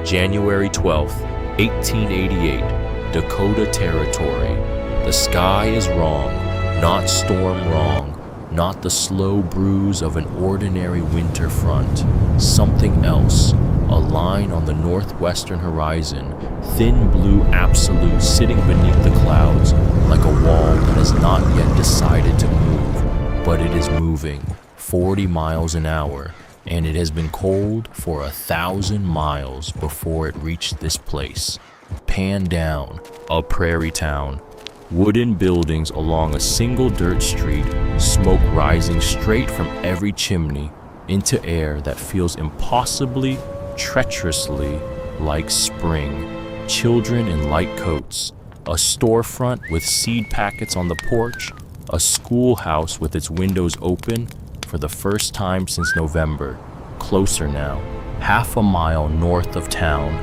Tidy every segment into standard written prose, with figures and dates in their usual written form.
January 12th, 1888, Dakota Territory. The sky is wrong, not storm wrong, not the slow bruise of an ordinary winter front. Something else, a line on the northwestern horizon, thin blue absolute sitting beneath the clouds like a wall that has not yet decided to move, but it is moving 40 miles an hour, and it has been cold for 1,000 miles before it reached this place. Pan down, a prairie town. Wooden buildings along a single dirt street, smoke rising straight from every chimney into air that feels impossibly, treacherously like spring. Children in light coats, a storefront with seed packets on the porch, a schoolhouse with its windows open for the first time since November. Closer now, half a mile north of town,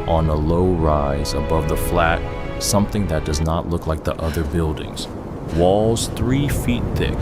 on a low rise above the flat, something that does not look like the other buildings. Walls 3 feet thick,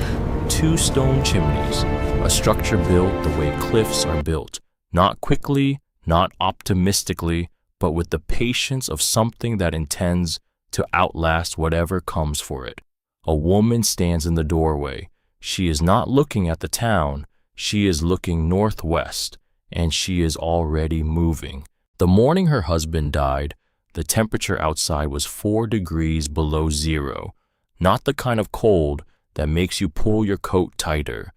2 stone chimneys, a structure built the way cliffs are built, not quickly, not optimistically, but with the patience of something that intends to outlast whatever comes for it. A woman stands in the doorway. She is not looking at the town, she is looking northwest, and she is already moving. The morning her husband died, the temperature outside was 4 degrees below zero, not the kind of cold that makes you pull your coat tighter,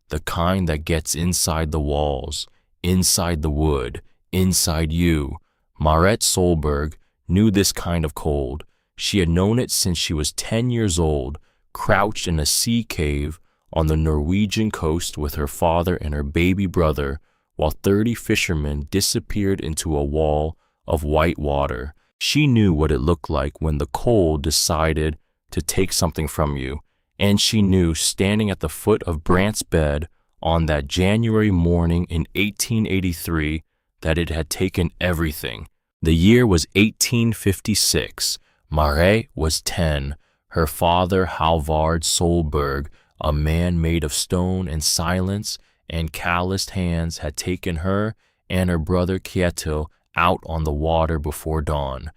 the kind that gets inside the walls, inside the wood, inside you. Marit Solberg knew this kind of cold. She had known it since she was 10 years old, crouched in a sea cave on the Norwegian coast with her father and her baby brother, while 30 fishermen disappeared into a wall of white water. She knew what it looked like when the cold decided to take something from you, and she knew standing at the foot of Brant's bed on that January morning in 1883 that it had taken everything. The year was 1856. Marit was 10. Her father, Halvard Solberg, a man made of stone and silence and calloused hands, had taken her and her brother Kjetil out on the water before dawn.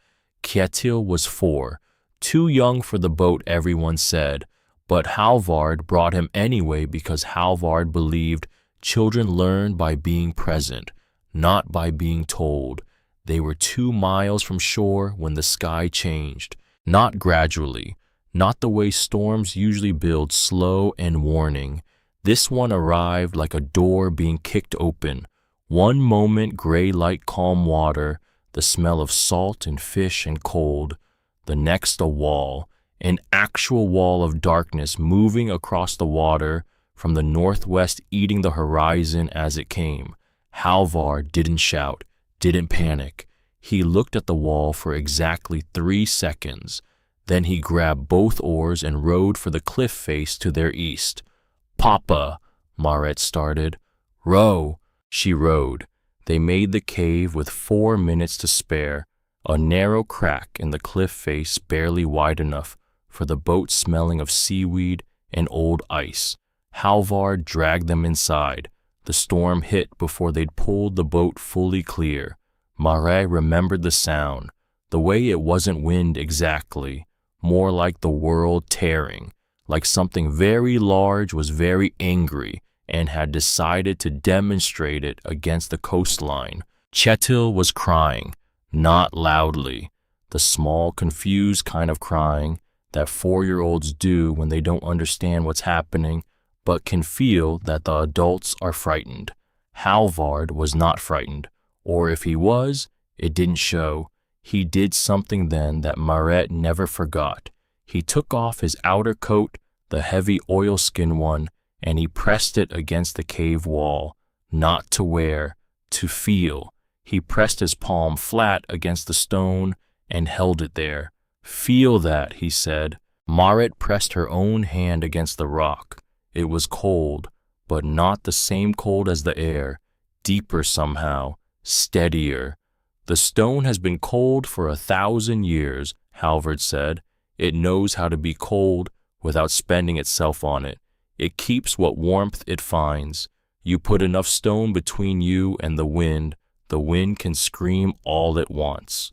Kjetil was 4, too young for the boat, everyone said, but Halvard brought him anyway because Halvard believed children learn by being present, not by being told. They were 2 miles from shore when the sky changed, not gradually, not the way storms usually build, slow and warning. This one arrived like a door being kicked open. One moment gray like calm water, the smell of salt and fish and cold. The next a wall, an actual wall of darkness moving across the water from the northwest, eating the horizon as it came. Halvard didn't shout, didn't panic. He looked at the wall for exactly 3 seconds. Then he grabbed both oars and rowed for the cliff face to their east. "Papa," Marit started. "Row." She rowed. They made the cave with 4 minutes to spare, a narrow crack in the cliff face barely wide enough for the boat smelling of seaweed and old ice. Halvard dragged them inside. The storm hit before they'd pulled the boat fully clear. Marit remembered the sound, the way it wasn't wind exactly, more like the world tearing, like something very large was very angry and had decided to demonstrate it against the coastline. Kjetil was crying, not loudly, the small, confused kind of crying that 4-year-olds do when they don't understand what's happening but can feel that the adults are frightened. Halvard was not frightened, or if he was, it didn't show. He did something then that Marit never forgot. He took off his outer coat, the heavy oilskin one, and he pressed it against the cave wall, not to wear, to feel. He pressed his palm flat against the stone and held it there. "Feel that," he said. Marit pressed her own hand against the rock. It was cold, but not the same cold as the air, deeper somehow, steadier. "The stone has been cold for 1,000 years, Halvard said. It knows how to be cold without spending itself on it. It keeps what warmth it finds. You put enough stone between you and the wind, the wind can scream all it wants.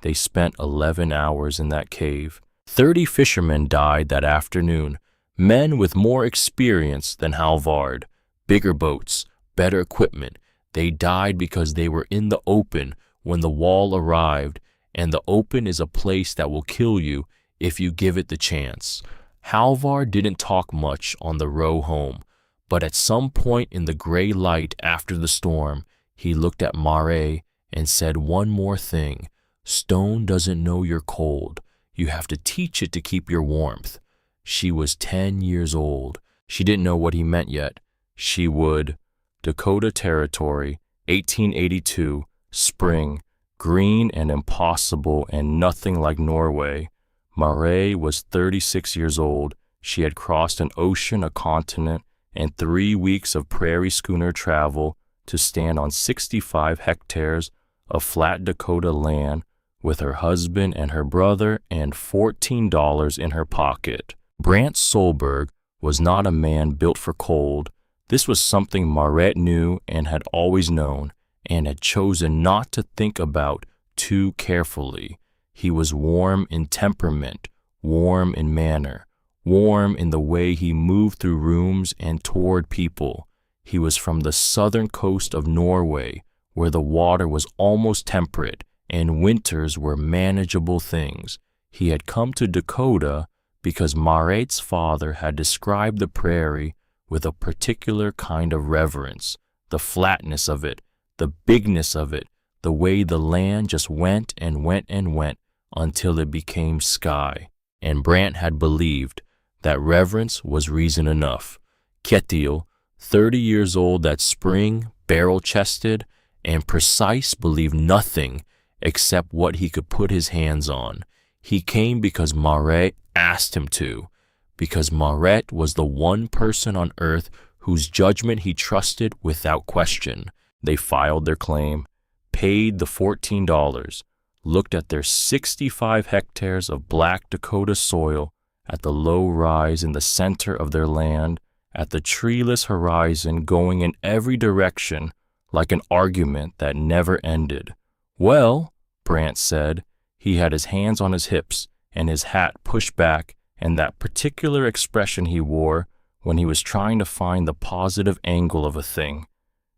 They spent 11 hours in that cave. 30 fishermen died that afternoon, men with more experience than Halvard, bigger boats, better equipment. They died because they were in the open when the wall arrived, and the open is a place that will kill you if you give it the chance. Halvard didn't talk much on the row home, but at some point in the gray light after the storm, he looked at Mare and said one more thing. Stone doesn't know you're cold. You have to teach it to keep your warmth. She was 10 years old. She didn't know what he meant yet. She would. Dakota Territory, 1882, spring, green and impossible and nothing like Norway. Mare was 36 years old. She had crossed an ocean, a continent, and 3 weeks of prairie schooner travel to stand on 65 hectares of flat Dakota land with her husband and her brother and $14 in her pocket. Brant Solberg was not a man built for cold. This was something Maret knew and had always known, and had chosen not to think about too carefully. He was warm in temperament, warm in manner, warm in the way he moved through rooms and toward people. He was from the southern coast of Norway, where the water was almost temperate and winters were manageable things. He had come to Dakota because Maret's father had described the prairie with a particular kind of reverence, the flatness of it, the bigness of it, the way the land just went and went and went until it became sky. And Brant had believed that reverence was reason enough. Kjetil, 30 years old that spring, barrel-chested and precise, believed nothing except what he could put his hands on. He came because Mare asked him to, because Maret was the one person on earth whose judgment he trusted without question. They filed their claim, paid the $14, looked at their 65 hectares of black Dakota soil, at the low rise in the center of their land, at the treeless horizon going in every direction like an argument that never ended. Well, Brant said, he had his hands on his hips and his hat pushed back, and that particular expression he wore when he was trying to find the positive angle of a thing.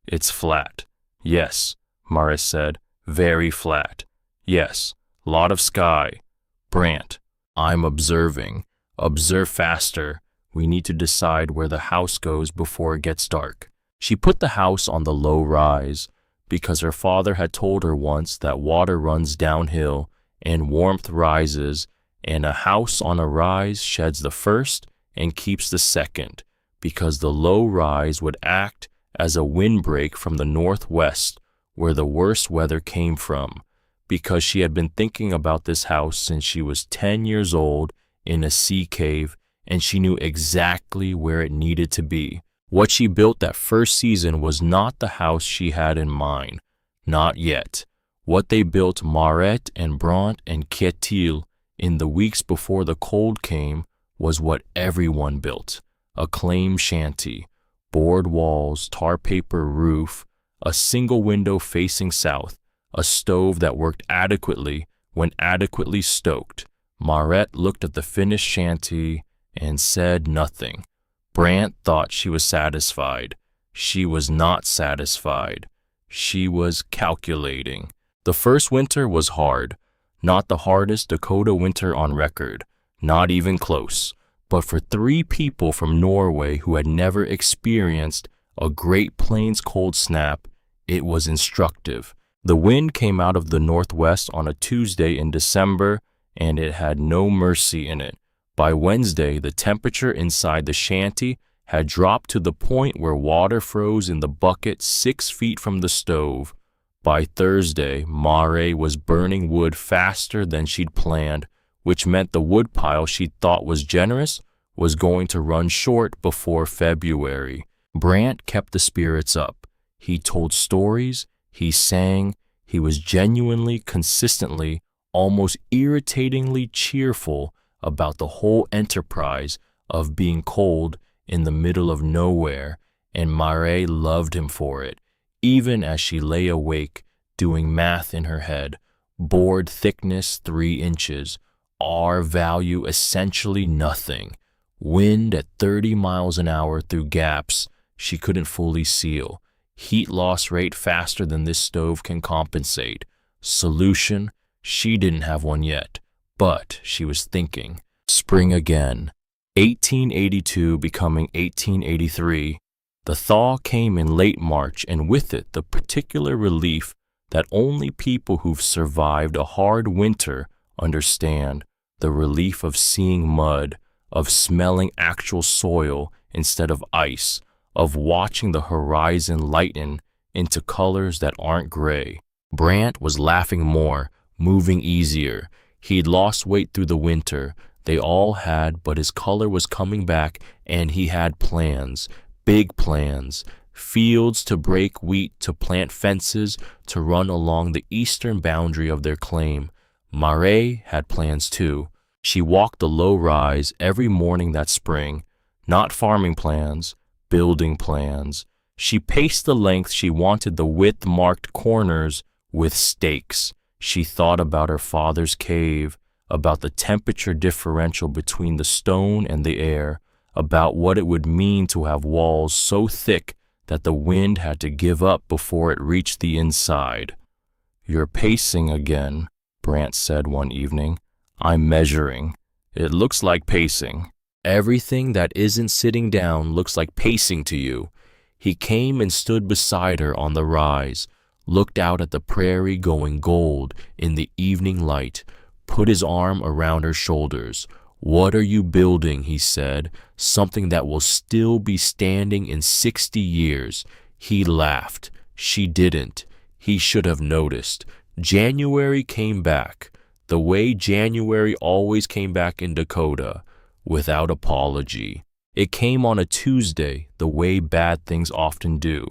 It's flat. Yes, Morris said, very flat. Yes, lot of sky. Brant, I'm observing. Observe faster. We need to decide where the house goes before it gets dark. She put the house on the low rise because her father had told her once that water runs downhill and warmth rises, and a house on a rise sheds the first and keeps the second, because the low rise would act as a windbreak from the northwest where the worst weather came from, because she had been thinking about this house since she was 10 years old in a sea cave, and she knew exactly where it needed to be. What she built that first season was not the house she had in mind. Not yet. What they built, Maret and Brant and Kjetil, in the weeks before the cold came, was what everyone built. A claim shanty, board walls, tar paper roof, a single window facing south, a stove that worked adequately when adequately stoked. Maret looked at the finished shanty and said nothing. Brant thought she was satisfied. She was not satisfied. She was calculating. The first winter was hard, not the hardest Dakota winter on record, not even close. But for 3 people from Norway who had never experienced a Great Plains cold snap, it was instructive. The wind came out of the northwest on a Tuesday in December, and it had no mercy in it. By Wednesday, the temperature inside the shanty had dropped to the point where water froze in the bucket 6 feet from the stove. By Thursday, Mare was burning wood faster than she'd planned, which meant the woodpile she thought was generous was going to run short before February. Brant kept the spirits up. He told stories, he sang, he was genuinely, consistently, almost irritatingly cheerful about the whole enterprise of being cold in the middle of nowhere, and Mare loved him for it, even as she lay awake, doing math in her head. Board thickness 3 inches. R value essentially nothing. Wind at 30 miles an hour through gaps she couldn't fully seal. Heat loss rate faster than this stove can compensate. Solution? She didn't have one yet, but she was thinking. Spring again. 1882 becoming 1883. The thaw came in late March, and with it the particular relief that only people who've survived a hard winter understand, the relief of seeing mud, of smelling actual soil instead of ice, of watching the horizon lighten into colors that aren't gray. Brant was laughing more, moving easier. He'd lost weight through the winter. They all had, but his color was coming back, and he had plans, big plans. Fields to break wheat, to plant fences, to run along the eastern boundary of their claim. Mare had plans too. She walked the low rise every morning that spring. Not farming plans, building plans. She paced the length. She wanted the width marked corners with stakes. She thought about her father's cave, about the temperature differential between the stone and the air, about what it would mean to have walls so thick that the wind had to give up before it reached the inside. "You're pacing again," Brant said one evening. "I'm measuring. It looks like pacing. Everything that isn't sitting down looks like pacing to you." He came and stood beside her on the rise, looked out at the prairie going gold in the evening light, put his arm around her shoulders. "What are you building?" he said. "Something that will still be standing in 60 years. He laughed. She didn't. He should have noticed. January came back, the way January always came back in Dakota, without apology. It came on a Tuesday, the way bad things often do.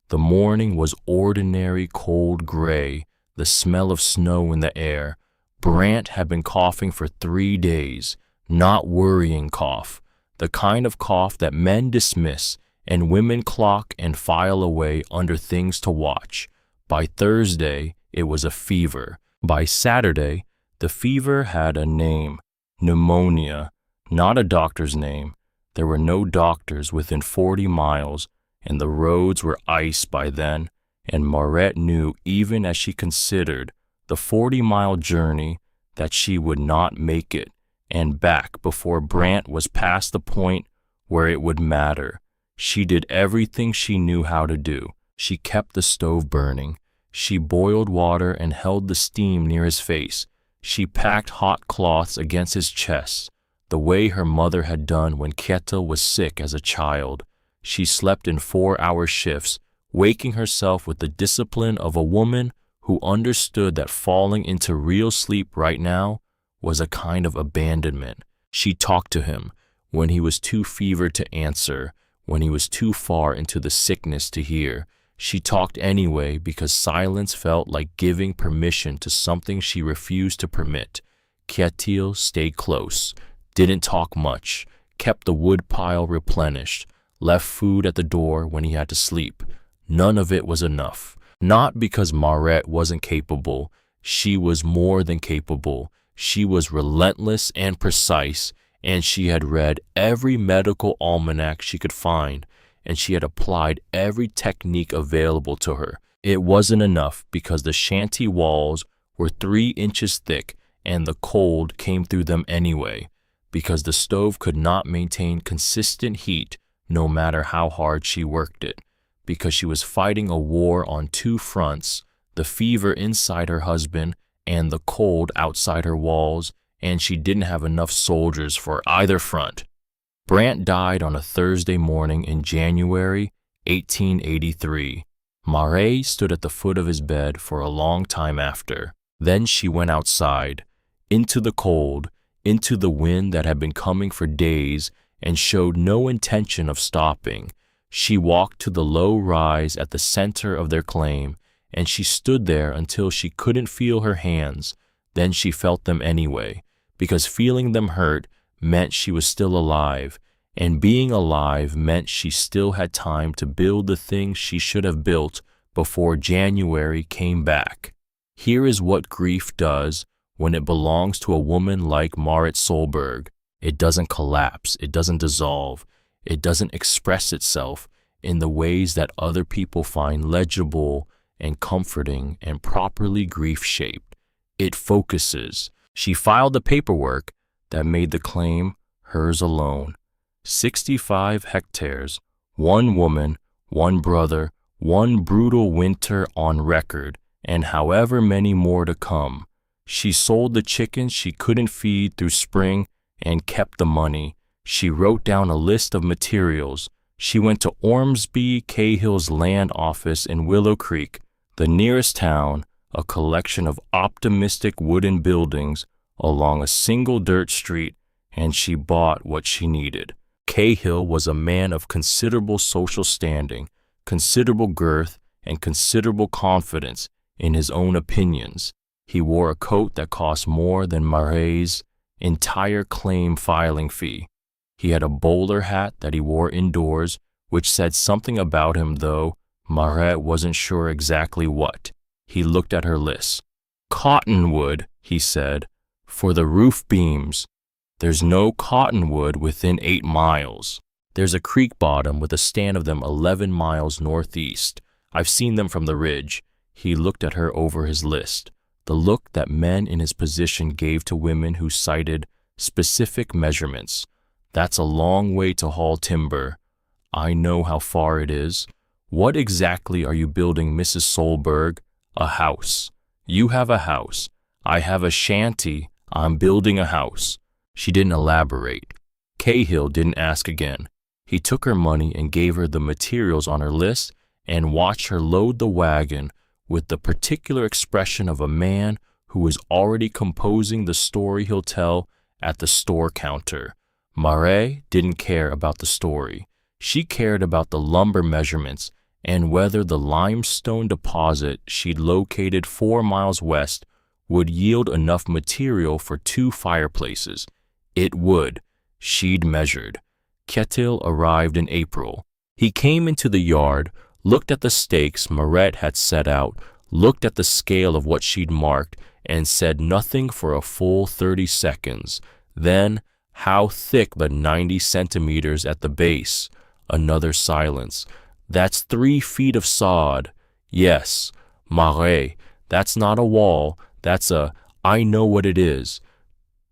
The morning was ordinary cold gray, the smell of snow in the air. Brant had been coughing for 3 days. Not worrying cough, the kind of cough that men dismiss and women clock and file away under things to watch. By Thursday, it was a fever. By Saturday, the fever had a name, pneumonia, not a doctor's name. There were no doctors within 40 miles, and the roads were ice by then, and Marette knew, even as she considered the 40-mile journey, that she would not make it and back before Brant was past the point where it would matter. She did everything she knew how to do. She kept the stove burning. She boiled water and held the steam near his face. She packed hot cloths against his chest, the way her mother had done when Keta was sick as a child. She slept in 4-hour shifts, waking herself with the discipline of a woman who understood that falling into real sleep right now was a kind of abandonment. She talked to him when he was too fevered to answer, when he was too far into the sickness to hear. She talked anyway because silence felt like giving permission to something she refused to permit. Ketil stayed close, didn't talk much, kept the wood pile replenished, left food at the door when he had to sleep. None of it was enough. Not because Marette wasn't capable. She was more than capable. She was relentless and precise, and she had read every medical almanac she could find, and she had applied every technique available to her. It wasn't enough because the shanty walls were 3 inches thick, and the cold came through them anyway, because the stove could not maintain consistent heat no matter how hard she worked it, because she was fighting a war on 2 fronts, the fever inside her husband and the cold outside her walls, and she didn't have enough soldiers for either front. Brant died on a Thursday morning in January 1883. Mare stood at the foot of his bed for a long time after. Then she went outside, into the cold, into the wind that had been coming for days and showed no intention of stopping. She walked to the low rise at the center of their claim, and she stood there until she couldn't feel her hands. Then she felt them anyway, because feeling them hurt meant she was still alive, and being alive meant she still had time to build the things she should have built before January came back. Here is what grief does when it belongs to a woman like Marit Solberg. It doesn't collapse, it doesn't dissolve, it doesn't express itself in the ways that other people find legible and comforting and properly grief-shaped. It focuses. She filed the paperwork that made the claim hers alone. 65 hectares, one woman, one brother, one brutal winter on record, and however many more to come. She sold the chickens she couldn't feed through spring and kept the money. She wrote down a list of materials. She went to Ormsby Cahill's land office in Willow Creek, the nearest town, a collection of optimistic wooden buildings along a single dirt street, and she bought what she needed. Cahill was a man of considerable social standing, considerable girth, and considerable confidence in his own opinions. He wore a coat that cost more than Maret's entire claim filing fee. He had a bowler hat that he wore indoors, which said something about him, though Maret wasn't sure exactly what. He looked at her list. Cottonwood, he said, for the roof beams. There's no cottonwood within 8 miles. There's a creek bottom with a stand of them 11 miles northeast. I've seen them from the ridge. He looked at her over his list, the look that men in his position gave to women who cited specific measurements. That's a long way to haul timber. I know how far it is. What exactly are you building, Mrs. Solberg? A house. You have a house. I have a shanty. I'm building a house. She didn't elaborate. Cahill didn't ask again. He took her money and gave her the materials on her list and watched her load the wagon with the particular expression of a man who is already composing the story he'll tell at the store counter. Maret didn't care about the story. She cared about the lumber measurements and whether the limestone deposit she'd located 4 miles west would yield enough material for 2 fireplaces. It would. She'd measured. Kjetil arrived in April. He came into the yard, looked at the stakes Maret had set out, looked at the scale of what she'd marked, and said nothing for a full 30 seconds. Then, how thick the 90 centimeters at the base? Another silence. That's 3 feet of sod. Yes, Maret, that's not a wall. That's I know what it is.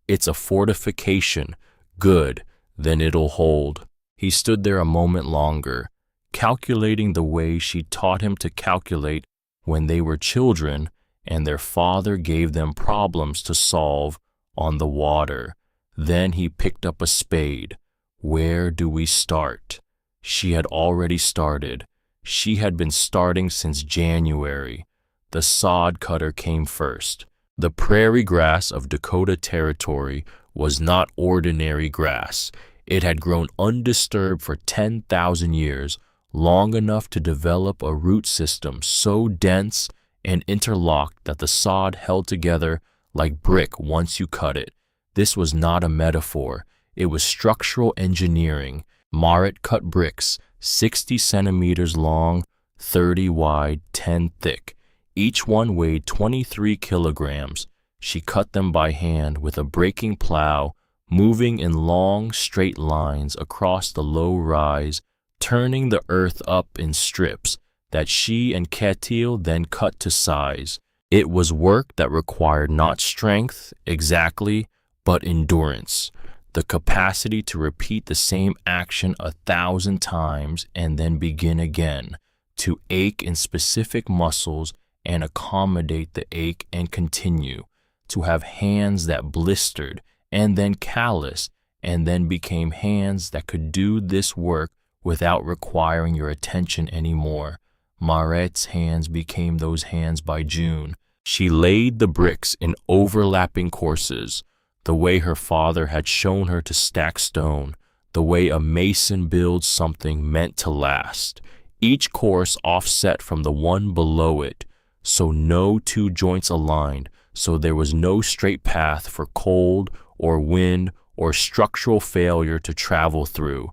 It's a fortification. Good, then it'll hold. He stood there a moment longer, calculating the way she taught him to calculate when they were children and their father gave them problems to solve on the water. Then he picked up a spade. Where do we start? She had already started. She had been starting since January. The sod cutter came first. The prairie grass of Dakota Territory was not ordinary grass. It had grown undisturbed for 10,000 years, long enough to develop a root system so dense and interlocked that the sod held together like brick once you cut it. This was not a metaphor. It was structural engineering. Marit cut bricks 60 centimeters long, 30 wide, 10 thick. Each one weighed 23 kilograms. She cut them by hand with a breaking plow, moving in long, straight lines across the low rise, turning the earth up in strips that she and Kjetil then cut to size. It was work that required not strength exactly, but endurance, the capacity to repeat the same action 1,000 times and then begin again, to ache in specific muscles and accommodate the ache and continue, to have hands that blistered and then calloused and then became hands that could do this work without requiring your attention anymore. Maret's hands became those hands by June. She laid the bricks in overlapping courses, the way her father had shown her to stack stone, the way a mason builds something meant to last, each course offset from the one below it, so no 2 joints aligned, so there was no straight path for cold or wind or structural failure to travel through.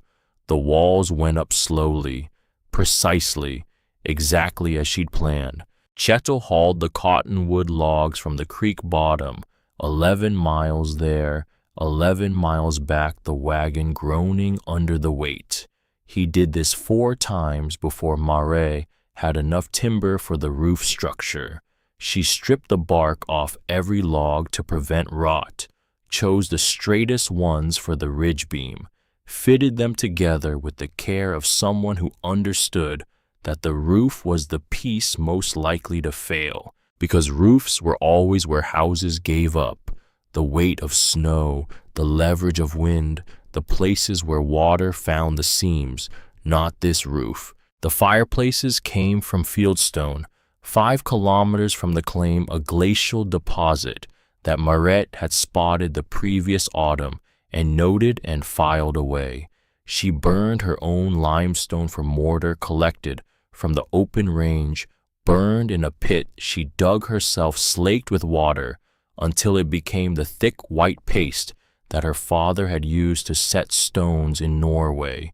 The walls went up slowly, precisely. exactly as she'd planned. Chettle hauled the cottonwood logs from the creek bottom, 11 miles there, 11 miles back, the wagon groaning under the weight. He did this 4 times before Mare had enough timber for the roof structure. She stripped the bark off every log to prevent rot, chose the straightest ones for the ridge beam, fitted them together with the care of someone who understood that the roof was the piece most likely to fail, because roofs were always where houses gave up, the weight of snow, the leverage of wind, the places where water found the seams, not this roof. The fireplaces came from Fieldstone, 5 kilometers from the claim, a glacial deposit that Marette had spotted the previous autumn and noted and filed away. She burned her own limestone for mortar collected from the open range, burned in a pit she dug herself, slaked with water, until it became the thick white paste that her father had used to set stones in Norway.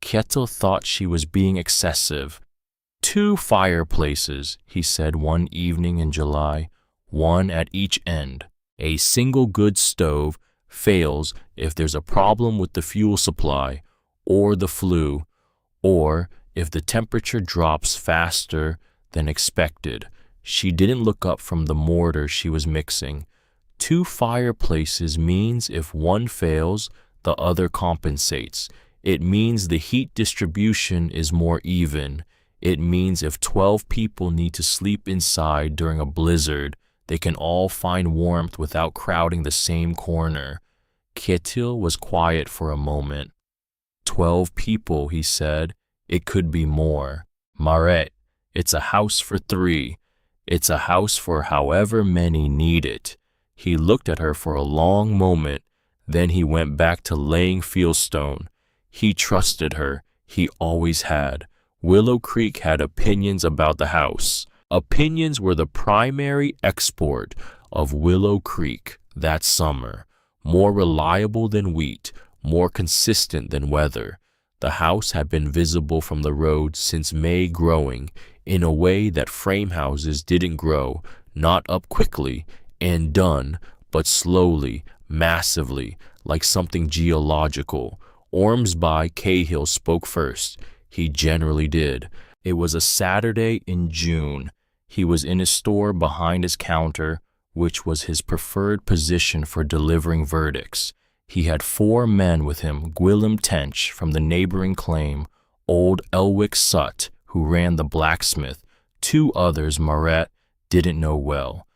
Kjetil thought she was being excessive. 2 fireplaces, he said one evening in July, 1 at each end. A single good stove fails if there's a problem with the fuel supply, or the flue, or if the temperature drops faster than expected. She didn't look up from the mortar she was mixing. 2 fireplaces means if one fails, the other compensates. It means the heat distribution is more even. It means if 12 people need to sleep inside during a blizzard, they can all find warmth without crowding the same corner. Kjetil was quiet for a moment. 12 people, he said. It could be more. Marette, it's a house for 3. It's a house for however many need it. He looked at her for a long moment, then he went back to laying fieldstone. He trusted her. He always had. Willow Creek had opinions about the house. Opinions were the primary export of Willow Creek that summer. More reliable than wheat, more consistent than weather. The house had been visible from the road since May, growing in a way that frame houses didn't grow, not up quickly and done, but slowly, massively, like something geological. Ormsby Cahill spoke first. He generally did. It was a Saturday in June. He was in his store behind his counter, which was his preferred position for delivering verdicts. He had 4 men with him: Gwilym Tench from the neighboring claim, old Elwick Sutt, who ran the blacksmith, 2 others Marette didn't know well.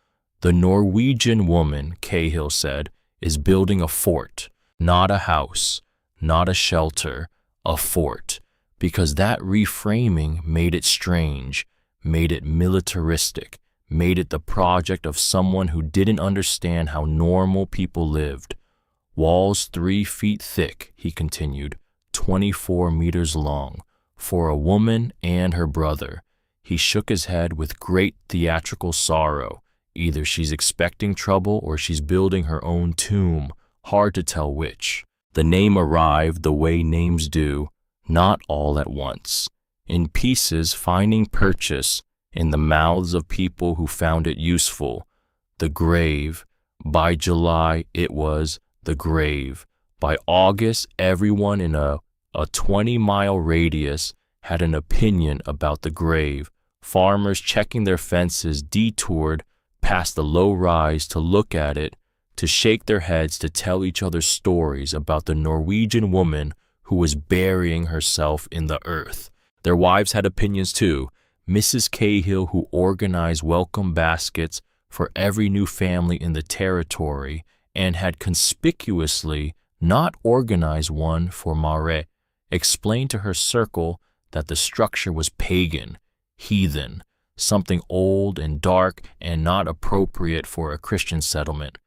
The Norwegian woman, Cahill said, is building a fort, not a house, not a shelter, a fort, because that reframing made it strange, made it militaristic, made it the project of someone who didn't understand how normal people lived. Walls 3 feet thick, he continued, 24 meters long, for a woman and her brother. He shook his head with great theatrical sorrow. Either she's expecting trouble or she's building her own tomb, hard to tell which. The name arrived the way names do, not all at once, in pieces finding purchase in the mouths of people who found it useful. The grave. By July, it was the grave. By August, everyone in a 20-mile radius had an opinion about the grave. Farmers checking their fences detoured past the low rise to look at it, to shake their heads, to tell each other stories about the Norwegian woman who was burying herself in the earth. Their wives had opinions too. Mrs. Cahill, who organized welcome baskets for every new family in the territory and had conspicuously not organized one for Mare, explained to her circle that the structure was pagan, heathen, something old and dark and not appropriate for a Christian settlement.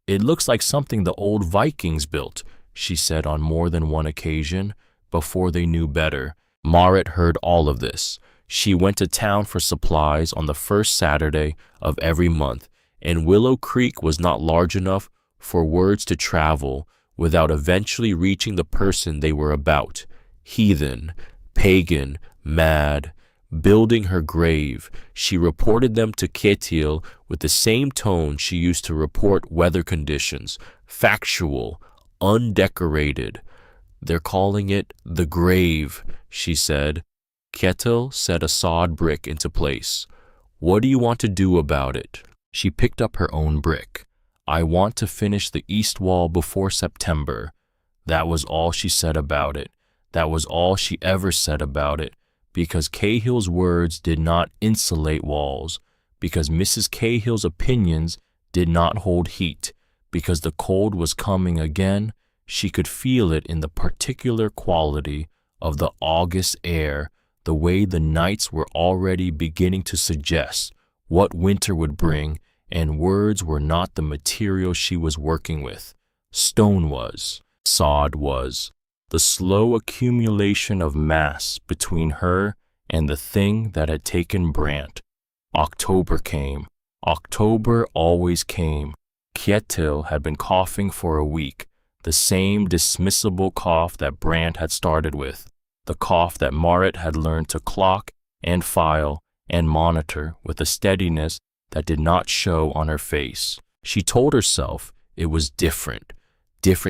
It looks like something the old Vikings built, she said on more than one occasion, before they knew better. Marit heard all of this. She went to town for supplies on the first Saturday of every month, and Willow Creek was not large enough for words to travel without eventually reaching the person they were about. Heathen, pagan, mad, building her grave. She reported them to Kjetil with the same tone she used to report weather conditions, factual, undecorated. "They're calling it the grave," she said. Kjetil set a sawed brick into place. "What do you want to do about it?" She picked up her own brick. "I want to finish the east wall before September." That was all she said about it. That was all she ever said about it, because Cahill's words did not insulate walls, because Mrs. Cahill's opinions did not hold heat, because the cold was coming again. She could feel it in the particular quality of the August air, the way the nights were already beginning to suggest what winter would bring, and words were not the material she was working with. Stone was, sod was. The slow accumulation of mass between her and the thing that had taken Brant. October came. October always came. Kjetil had been coughing for a week, the same dismissible cough that Brant had started with, the cough that Marit had learned to clock and file and monitor with a steadiness that did not show on her face. She told herself it was different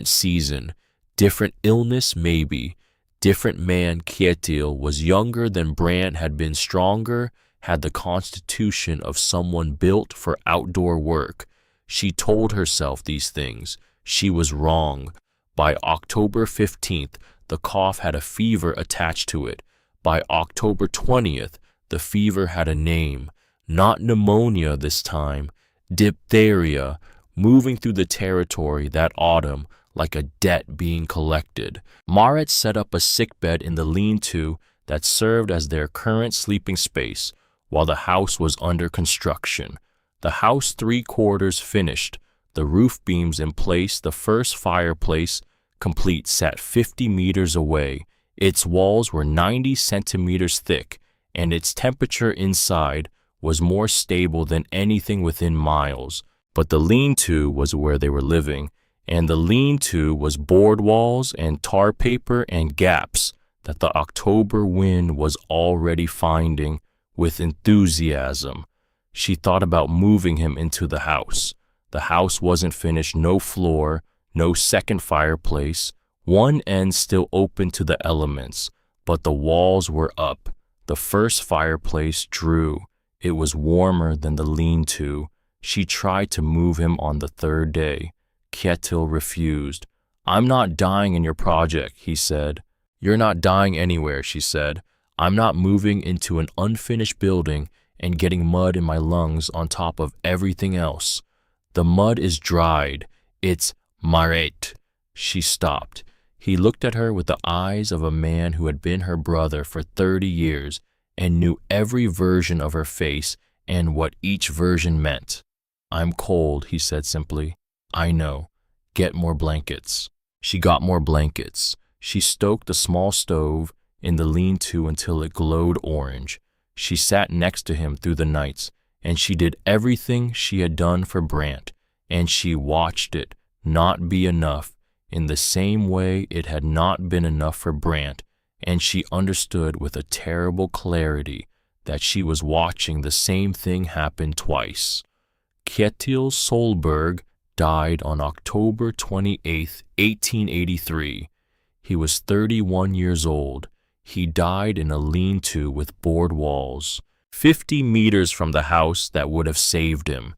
season, different illness maybe, different man. Kjetil was younger than Brant had been, stronger, had the constitution of someone built for outdoor work. She told herself these things. She was wrong. By October 15th, the cough had a fever attached to it. By October 20th, the fever had a name. Not pneumonia this time, diphtheria, moving through the territory that autumn like a debt being collected. Marit set up a sickbed in the lean-to that served as their current sleeping space while the house was under construction. The house 3/4 finished, the roof beams in place, the first fireplace complete sat 50 meters away. Its walls were 90 centimeters thick, and its temperature inside was more stable than anything within miles. But the lean-to was where they were living, and the lean-to was board walls and tar paper and gaps that the October wind was already finding with enthusiasm. She thought about moving him into the house. The house wasn't finished, no floor, no second fireplace, one end still open to the elements, but the walls were up. The first fireplace drew. It was warmer than the lean-to. She tried to move him on the third day. Kjetil refused. "I'm not dying in your project," he said. "You're not dying anywhere," she said. "I'm not moving into an unfinished building and getting mud in my lungs on top of everything else. The mud is dried. It's Marit." She stopped. He looked at her with the eyes of a man who had been her brother for 30 years and knew every version of her face and what each version meant. "I'm cold," he said simply. "I know. Get more blankets." She got more blankets. She stoked the small stove in the lean-to until it glowed orange. She sat next to him through the nights, and she did everything she had done for Brant, and she watched it not be enough in the same way it had not been enough for Brant, and she understood with a terrible clarity that she was watching the same thing happen twice. Kjetil Solberg died on October 28, 1883. He was 31 years old. He died in a lean-to with board walls, 50 meters from the house that would have saved him.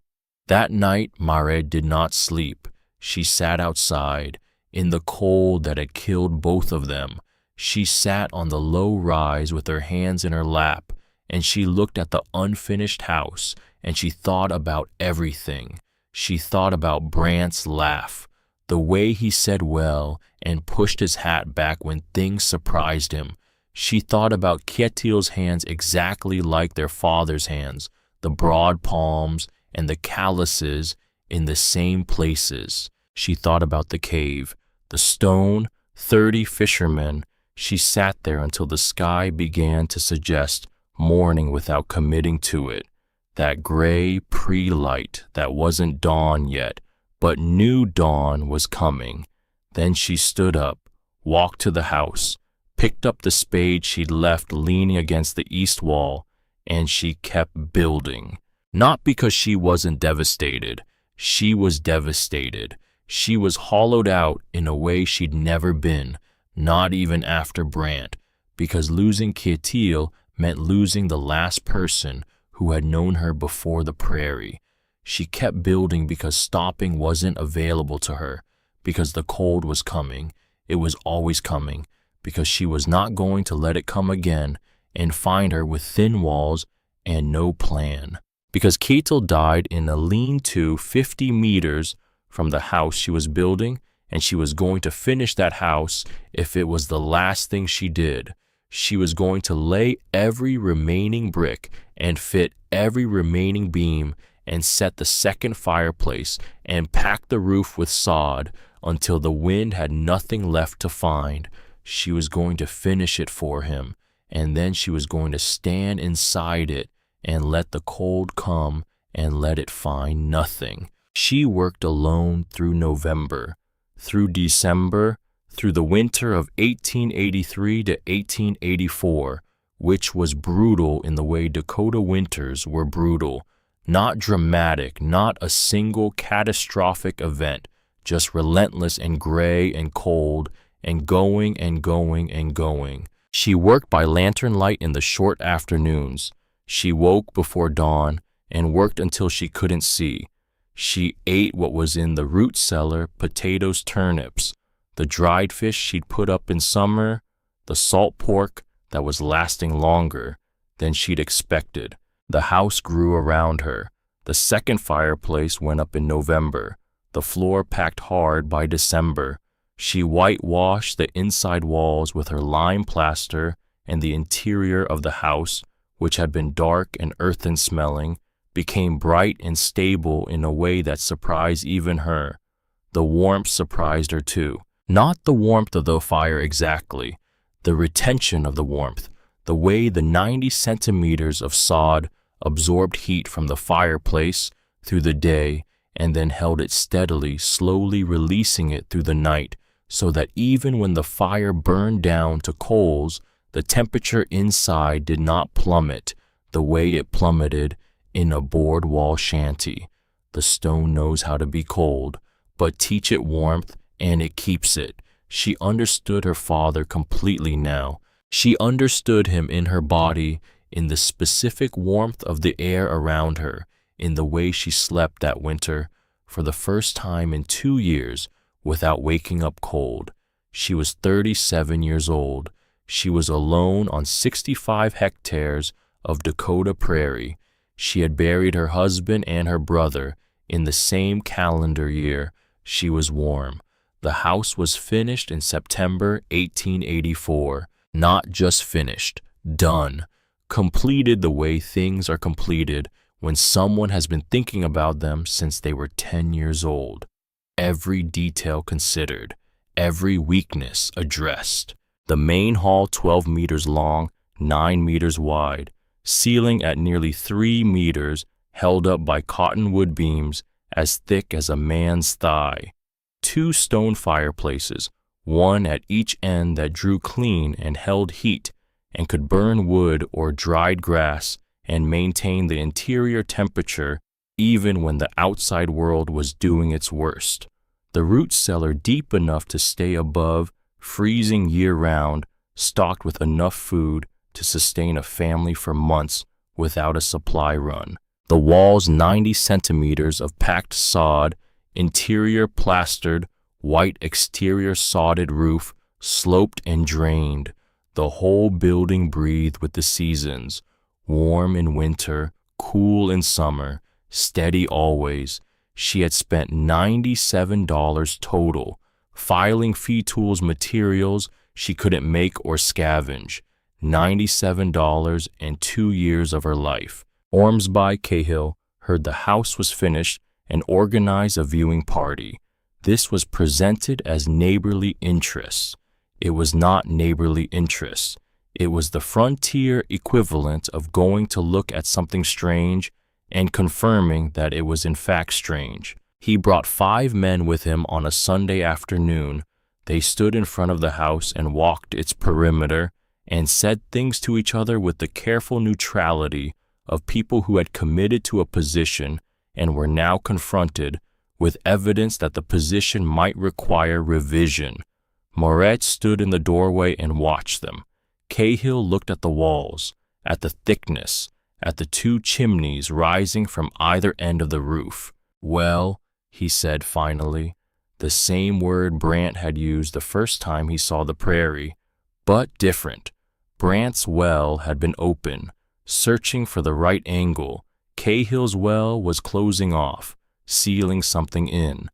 That night, Marit did not sleep. She sat outside, in the cold that had killed both of them. She sat on the low rise with her hands in her lap, and she looked at the unfinished house, and she thought about everything. She thought about Brant's laugh, the way he said well and pushed his hat back when things surprised him. She thought about Kjetil's hands exactly like their father's hands, the broad palms and the calluses in the same places. She thought about the cave, the stone, 30 fishermen. She sat there until the sky began to suggest morning without committing to it. That gray pre-light that wasn't dawn yet, but knew dawn was coming. Then she stood up, walked to the house, picked up the spade she'd left leaning against the east wall, and she kept building. Not because she wasn't devastated. She was devastated. She was hollowed out in a way she'd never been, not even after Brant, because losing Ketil meant losing the last person who had known her before the prairie. She kept building because stopping wasn't available to her, because the cold was coming. It was always coming, because she was not going to let it come again and find her with thin walls and no plan. Because Ketil died in a lean-to 50 meters from the house she was building, and she was going to finish that house if it was the last thing she did. She was going to lay every remaining brick and fit every remaining beam and set the second fireplace and pack the roof with sod until the wind had nothing left to find. She was going to finish it for him, and then she was going to stand inside it and let the cold come and let it find nothing. She worked alone through November, through December, through the winter of 1883 to 1884, which was brutal in the way Dakota winters were brutal. Not dramatic, not a single catastrophic event, just relentless and gray and cold and going and going and going. She worked by lantern light in the short afternoons. She woke before dawn and worked until she couldn't see. She ate what was in the root cellar, potatoes, turnips, the dried fish she'd put up in summer, the salt pork that was lasting longer than she'd expected. The house grew around her. The second fireplace went up in November. The floor packed hard by December. She whitewashed the inside walls with her lime plaster, and the interior of the house, which had been dark and earthen smelling, became bright and stable in a way that surprised even her. The warmth surprised her too. Not the warmth of the fire exactly, the retention of the warmth, the way the 90 centimeters of sod absorbed heat from the fireplace through the day and then held it steadily, slowly releasing it through the night, so that even when the fire burned down to coals, the temperature inside did not plummet the way it plummeted in a board wall shanty. The stone knows how to be cold, but teach it warmth and it keeps it. She understood her father completely now. She understood him in her body, in the specific warmth of the air around her, in the way she slept that winter, for the first time in 2 years, without waking up cold. She was 37 years old. She was alone on 65 hectares of Dakota prairie. She had buried her husband and her brother in the same calendar year. She was warm. The house was finished in September 1884. Not just finished, done. Completed the way things are completed when someone has been thinking about them since they were 10 years old. Every detail considered, every weakness addressed. The main hall 12 meters long, 9 meters wide, ceiling at nearly 3 meters, held up by cottonwood beams as thick as a man's thigh. 2 stone fireplaces, one at each end that drew clean and held heat and could burn wood or dried grass and maintain the interior temperature even when the outside world was doing its worst. The root cellar deep enough to stay above, freezing year-round, stocked with enough food to sustain a family for months without a supply run. The walls 90 centimeters of packed sod, interior plastered, white exterior sodded roof, sloped and drained. The whole building breathed with the seasons, warm in winter, cool in summer, steady always. She had spent $97 total, filing fee tools materials she couldn't make or scavenge. $97 and 2 years of her life. Ormsby Cahill heard the house was finished and organized a viewing party. This was presented as neighborly interests. It was not neighborly interests. It was the frontier equivalent of going to look at something strange and confirming that it was in fact strange. He brought 5 men with him on a Sunday afternoon. They stood in front of the house and walked its perimeter and said things to each other with the careful neutrality of people who had committed to a position and were now confronted with evidence that the position might require revision. Moret stood in the doorway and watched them. Cahill looked at the walls, at the thickness, at the two chimneys rising from either end of the roof. "Well," he said finally, the same word Brant had used the first time he saw the prairie, but different. Brant's well had been open, searching for the right angle. Cahill's well was closing off, sealing something in.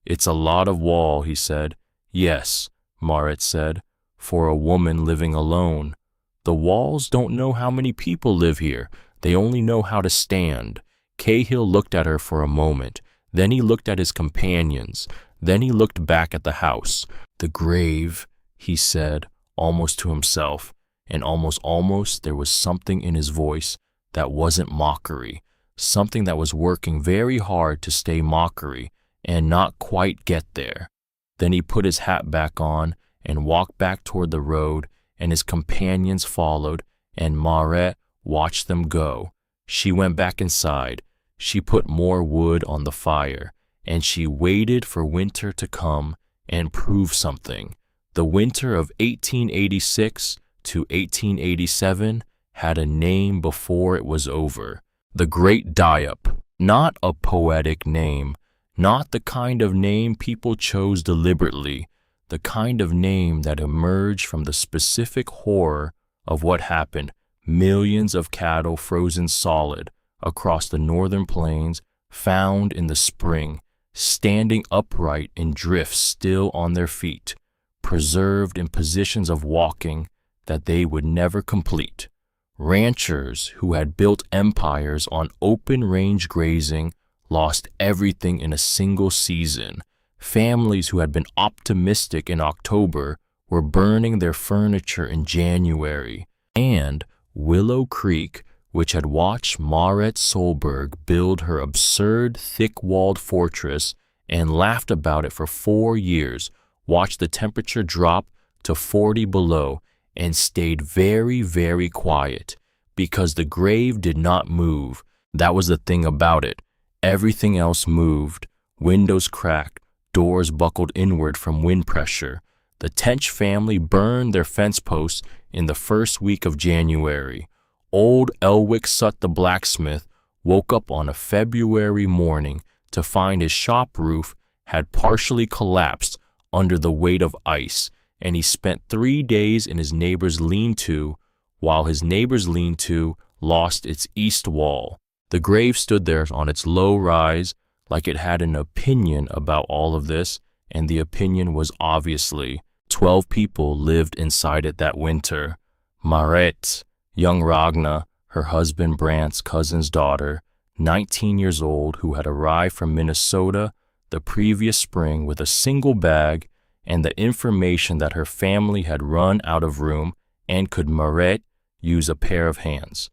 "It's a lot of wall," he said. "Yes," Moret said, "for a woman living alone. The walls don't know how many people live here. They only know how to stand." Cahill looked at her for a moment. Then he looked at his companions. Then he looked back at the house. "The grave," he said, almost to himself, and almost there was something in his voice that wasn't mockery, something that was working very hard to stay mockery and not quite get there. Then he put his hat back on and walked back toward the road, and his companions followed, and Moret watched them go. She went back inside. She put more wood on the fire, and she waited for winter to come and prove something. The winter of 1886 to 1887 had a name before it was over. The Great Die-Up. Not a poetic name, not the kind of name people chose deliberately, the kind of name that emerged from the specific horror of what happened. Millions of cattle frozen solid across the northern plains, found in the spring, standing upright in drifts still on their feet, preserved in positions of walking that they would never complete. Ranchers who had built empires on open range grazing lost everything in a single season. Families who had been optimistic in October were burning their furniture in January. And Willow Creek, which had watched Moret Solberg build her absurd thick-walled fortress and laughed about it for 4 years, watched the temperature drop to 40 below and stayed very, very quiet because the grave did not move. That was the thing about it. Everything else moved. Windows cracked, doors buckled inward from wind pressure. The Tench family burned their fence posts in the first week of January. Old Elwick Sut the blacksmith woke up on a February morning to find his shop roof had partially collapsed under the weight of ice, and he spent 3 days in his neighbor's lean-to while his neighbor's lean-to lost its east wall. The grave stood there on its low rise like it had an opinion about all of this, and the opinion was obviously 12 people lived inside it that winter. Maret, young Ragna, her husband Brant's cousin's daughter, 19 years old, who had arrived from Minnesota the previous spring with a single bag and the information that her family had run out of room and could Maret use a pair of hands.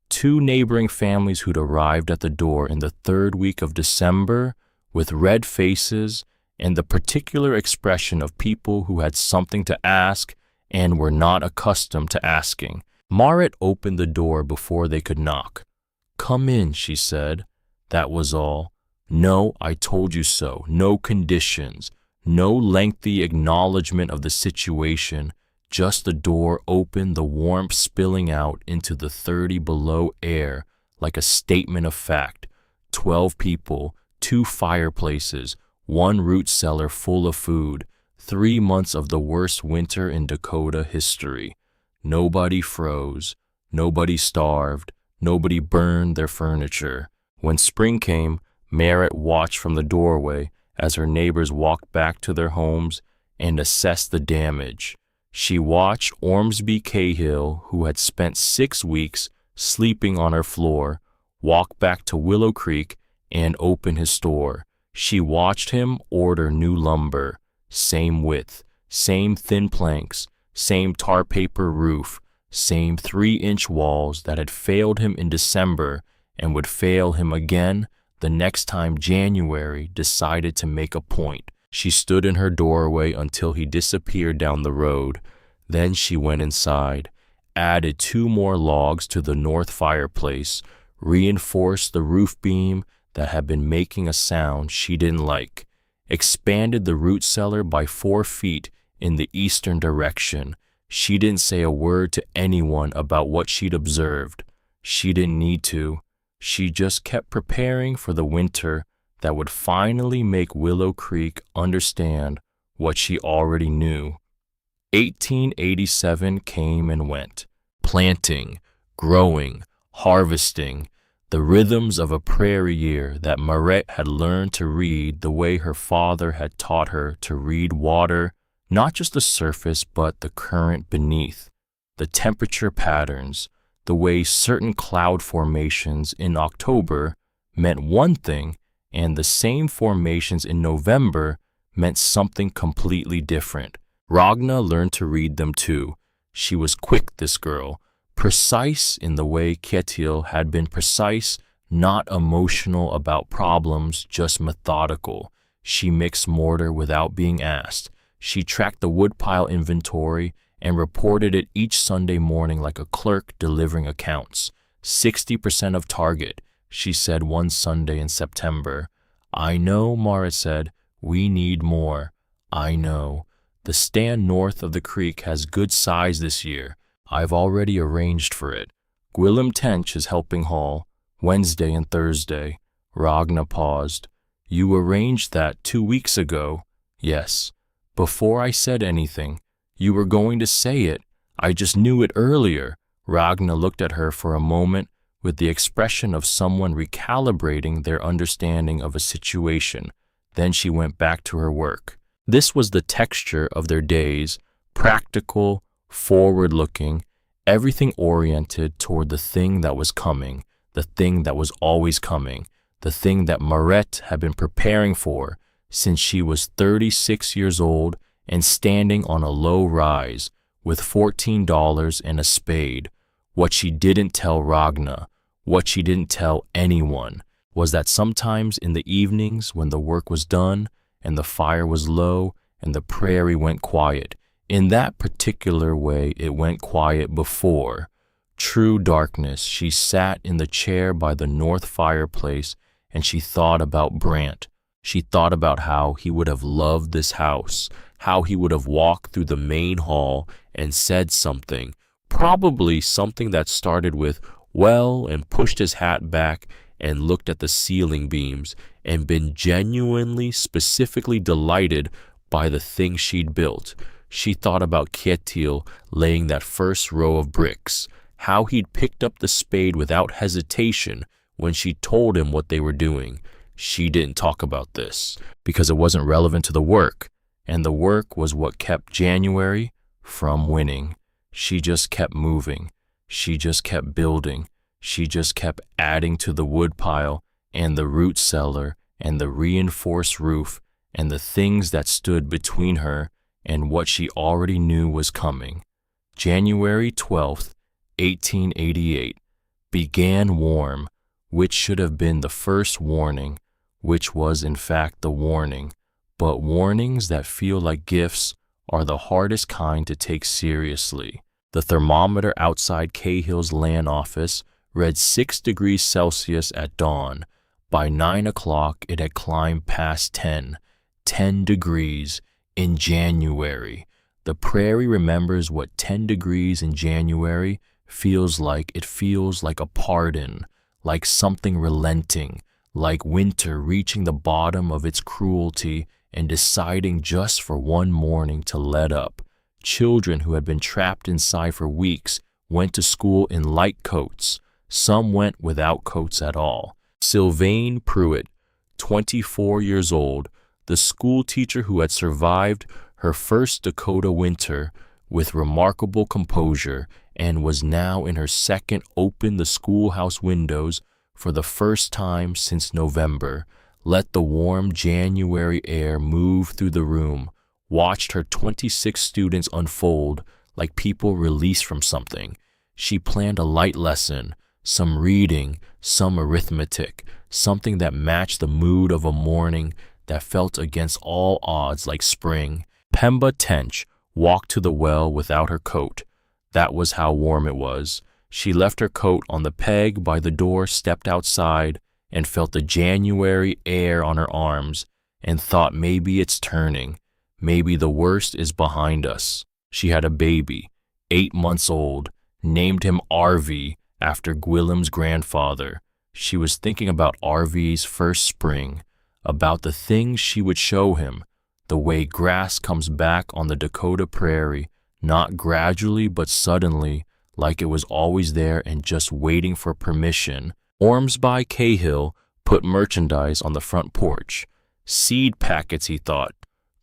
2 neighboring families who'd arrived at the door in the 3rd week of December with red faces and the particular expression of people who had something to ask and were not accustomed to asking. Maret opened the door before they could knock. "Come in," she said. That was all. No, I told you so. No conditions. No lengthy acknowledgement of the situation. Just the door open, the warmth spilling out into the 30 below air like a statement of fact. 12 people, 2 fireplaces, 1 root cellar full of food, 3 months of the worst winter in Dakota history. Nobody froze, nobody starved, nobody burned their furniture. When spring came, Maret watched from the doorway as her neighbors walked back to their homes and assessed the damage. She watched Ormsby Cahill, who had spent 6 weeks sleeping on her floor, walk back to Willow Creek and open his store. She watched him order new lumber, same width, same thin planks, same tar paper roof, same 3-inch walls that had failed him in December and would fail him again the next time January decided to make a point. She stood in her doorway until he disappeared down the road. Then she went inside, added 2 more logs to the north fireplace, reinforced the roof beam that had been making a sound she didn't like, expanded the root cellar by 4 feet in the eastern direction. She didn't say a word to anyone about what she'd observed. She didn't need to. She just kept preparing for the winter that would finally make Willow Creek understand what she already knew. 1887 came and went. Planting, growing, harvesting, the rhythms of a prairie year that Marette had learned to read the way her father had taught her to read water, not just the surface but the current beneath, the temperature patterns, the way certain cloud formations in October meant one thing and the same formations in November meant something completely different. Ragna learned to read them too. She was quick, this girl, precise in the way Kjetil had been precise, not emotional about problems, just methodical. She mixed mortar without being asked. She tracked the woodpile inventory and reported it each Sunday morning like a clerk delivering accounts. 60% of target, she said one Sunday in September. I know, Mara said. We need more. I know. The stand north of the creek has good size this year. I've already arranged for it. Gwilym Tench is helping haul, Wednesday and Thursday. Ragna paused. You arranged that 2 weeks ago. Yes. Before I said anything. You were going to say it. I just knew it earlier. Ragna looked at her for a moment with the expression of someone recalibrating their understanding of a situation. Then she went back to her work. This was the texture of their days, practical, forward-looking, everything oriented toward the thing that was coming, the thing that was always coming, the thing that Marette had been preparing for since she was 36 years old and standing on a low rise with $14 and a spade. What she didn't tell Ragna, what she didn't tell anyone, was that sometimes in the evenings when the work was done and the fire was low and the prairie went quiet, in that particular way it went quiet before. True darkness, she sat in the chair by the north fireplace and she thought about Brant. She thought about how he would have loved this house, how he would have walked through the main hall and said something, probably something that started with, well, and pushed his hat back and looked at the ceiling beams and been genuinely, specifically delighted by the thing she'd built. She thought about Kjetil laying that first row of bricks, how he'd picked up the spade without hesitation when she told him what they were doing. She didn't talk about this because it wasn't relevant to the work, and the work was what kept January from winning. She just kept moving. She just kept building. She just kept adding to the woodpile and the root cellar and the reinforced roof and the things that stood between her and what she already knew was coming. January 12th, 1888, began warm, which should have been the first warning, which was in fact the warning. But warnings that feel like gifts are the hardest kind to take seriously. The thermometer outside Cahill's land office read 6 degrees Celsius at dawn. By 9 o'clock, it had climbed past 10 degrees in January. The prairie remembers what 10 degrees in January feels like. It feels like a pardon, like something relenting, like winter reaching the bottom of its cruelty and deciding just for one morning to let up. Children who had been trapped inside for weeks went to school in light coats. Some went without coats at all. Sylvain Pruitt, 24 years old, the school teacher who had survived her first Dakota winter with remarkable composure and was now in her second, opened the schoolhouse windows for the first time since November, let the warm January air move through the room, watched her 26 students unfold like people released from something. She planned a light lesson, some reading, some arithmetic, something that matched the mood of a morning that felt against all odds like spring. Pemba Tench walked to the well without her coat. That was how warm it was. She left her coat on the peg by the door, stepped outside, and felt the January air on her arms, and thought maybe it's turning. Maybe the worst is behind us. She had a baby, 8 months old, named him Arvi after Gwilym's grandfather. She was thinking about Arvi's first spring, about the things she would show him, the way grass comes back on the Dakota prairie, not gradually but suddenly, like it was always there and just waiting for permission. Ormsby Cahill put merchandise on the front porch. Seed packets, he thought.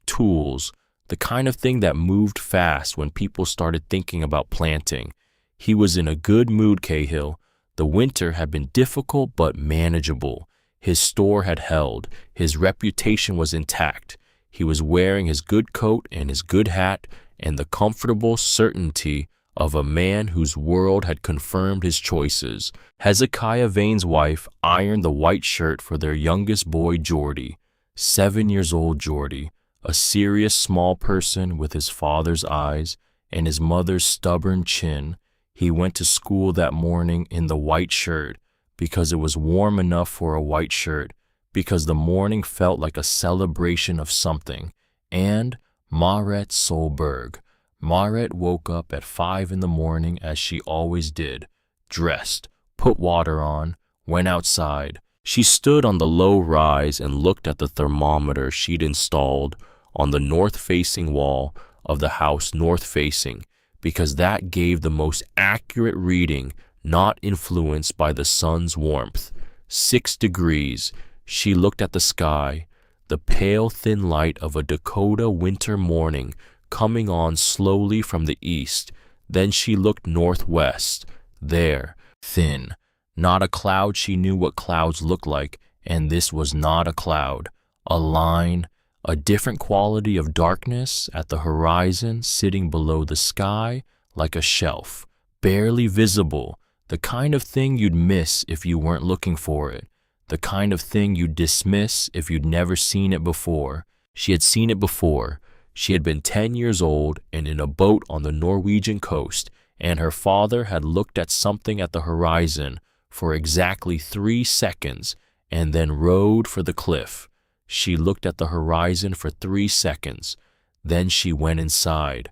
Tools, the kind of thing that moved fast when people started thinking about planting. He was in a good mood, Cahill. The winter had been difficult but manageable. His store had held. His reputation was intact. He was wearing his good coat and his good hat and the comfortable certainty of a man whose world had confirmed his choices. Hezekiah Vane's wife ironed the white shirt for their youngest boy, Geordie, 7 years old Geordie, a serious small person with his father's eyes and his mother's stubborn chin. He went to school that morning in the white shirt because it was warm enough for a white shirt, because the morning felt like a celebration of something. And Maret Solberg. Maret woke up at 5 in the morning as she always did, dressed, put water on, went outside. She stood on the low rise and looked at the thermometer she'd installed on the north-facing wall of the house north-facing, because that gave the most accurate reading, not influenced by the sun's warmth. 6 degrees. She looked at the sky, the pale thin light of a Dakota winter morning coming on slowly from the east. Then she looked northwest. There, thin, not a cloud. She knew what clouds looked like, and this was not a cloud. A line, a different quality of darkness at the horizon, sitting below the sky like a shelf, barely visible, the kind of thing you'd miss if you weren't looking for it, the kind of thing you'd dismiss if you'd never seen it before. She had seen it before. She had been 10 years old and in a boat on the Norwegian coast, and her father had looked at something at the horizon for exactly 3 seconds and then rowed for the cliff. She looked at the horizon for 3 seconds. Then she went inside.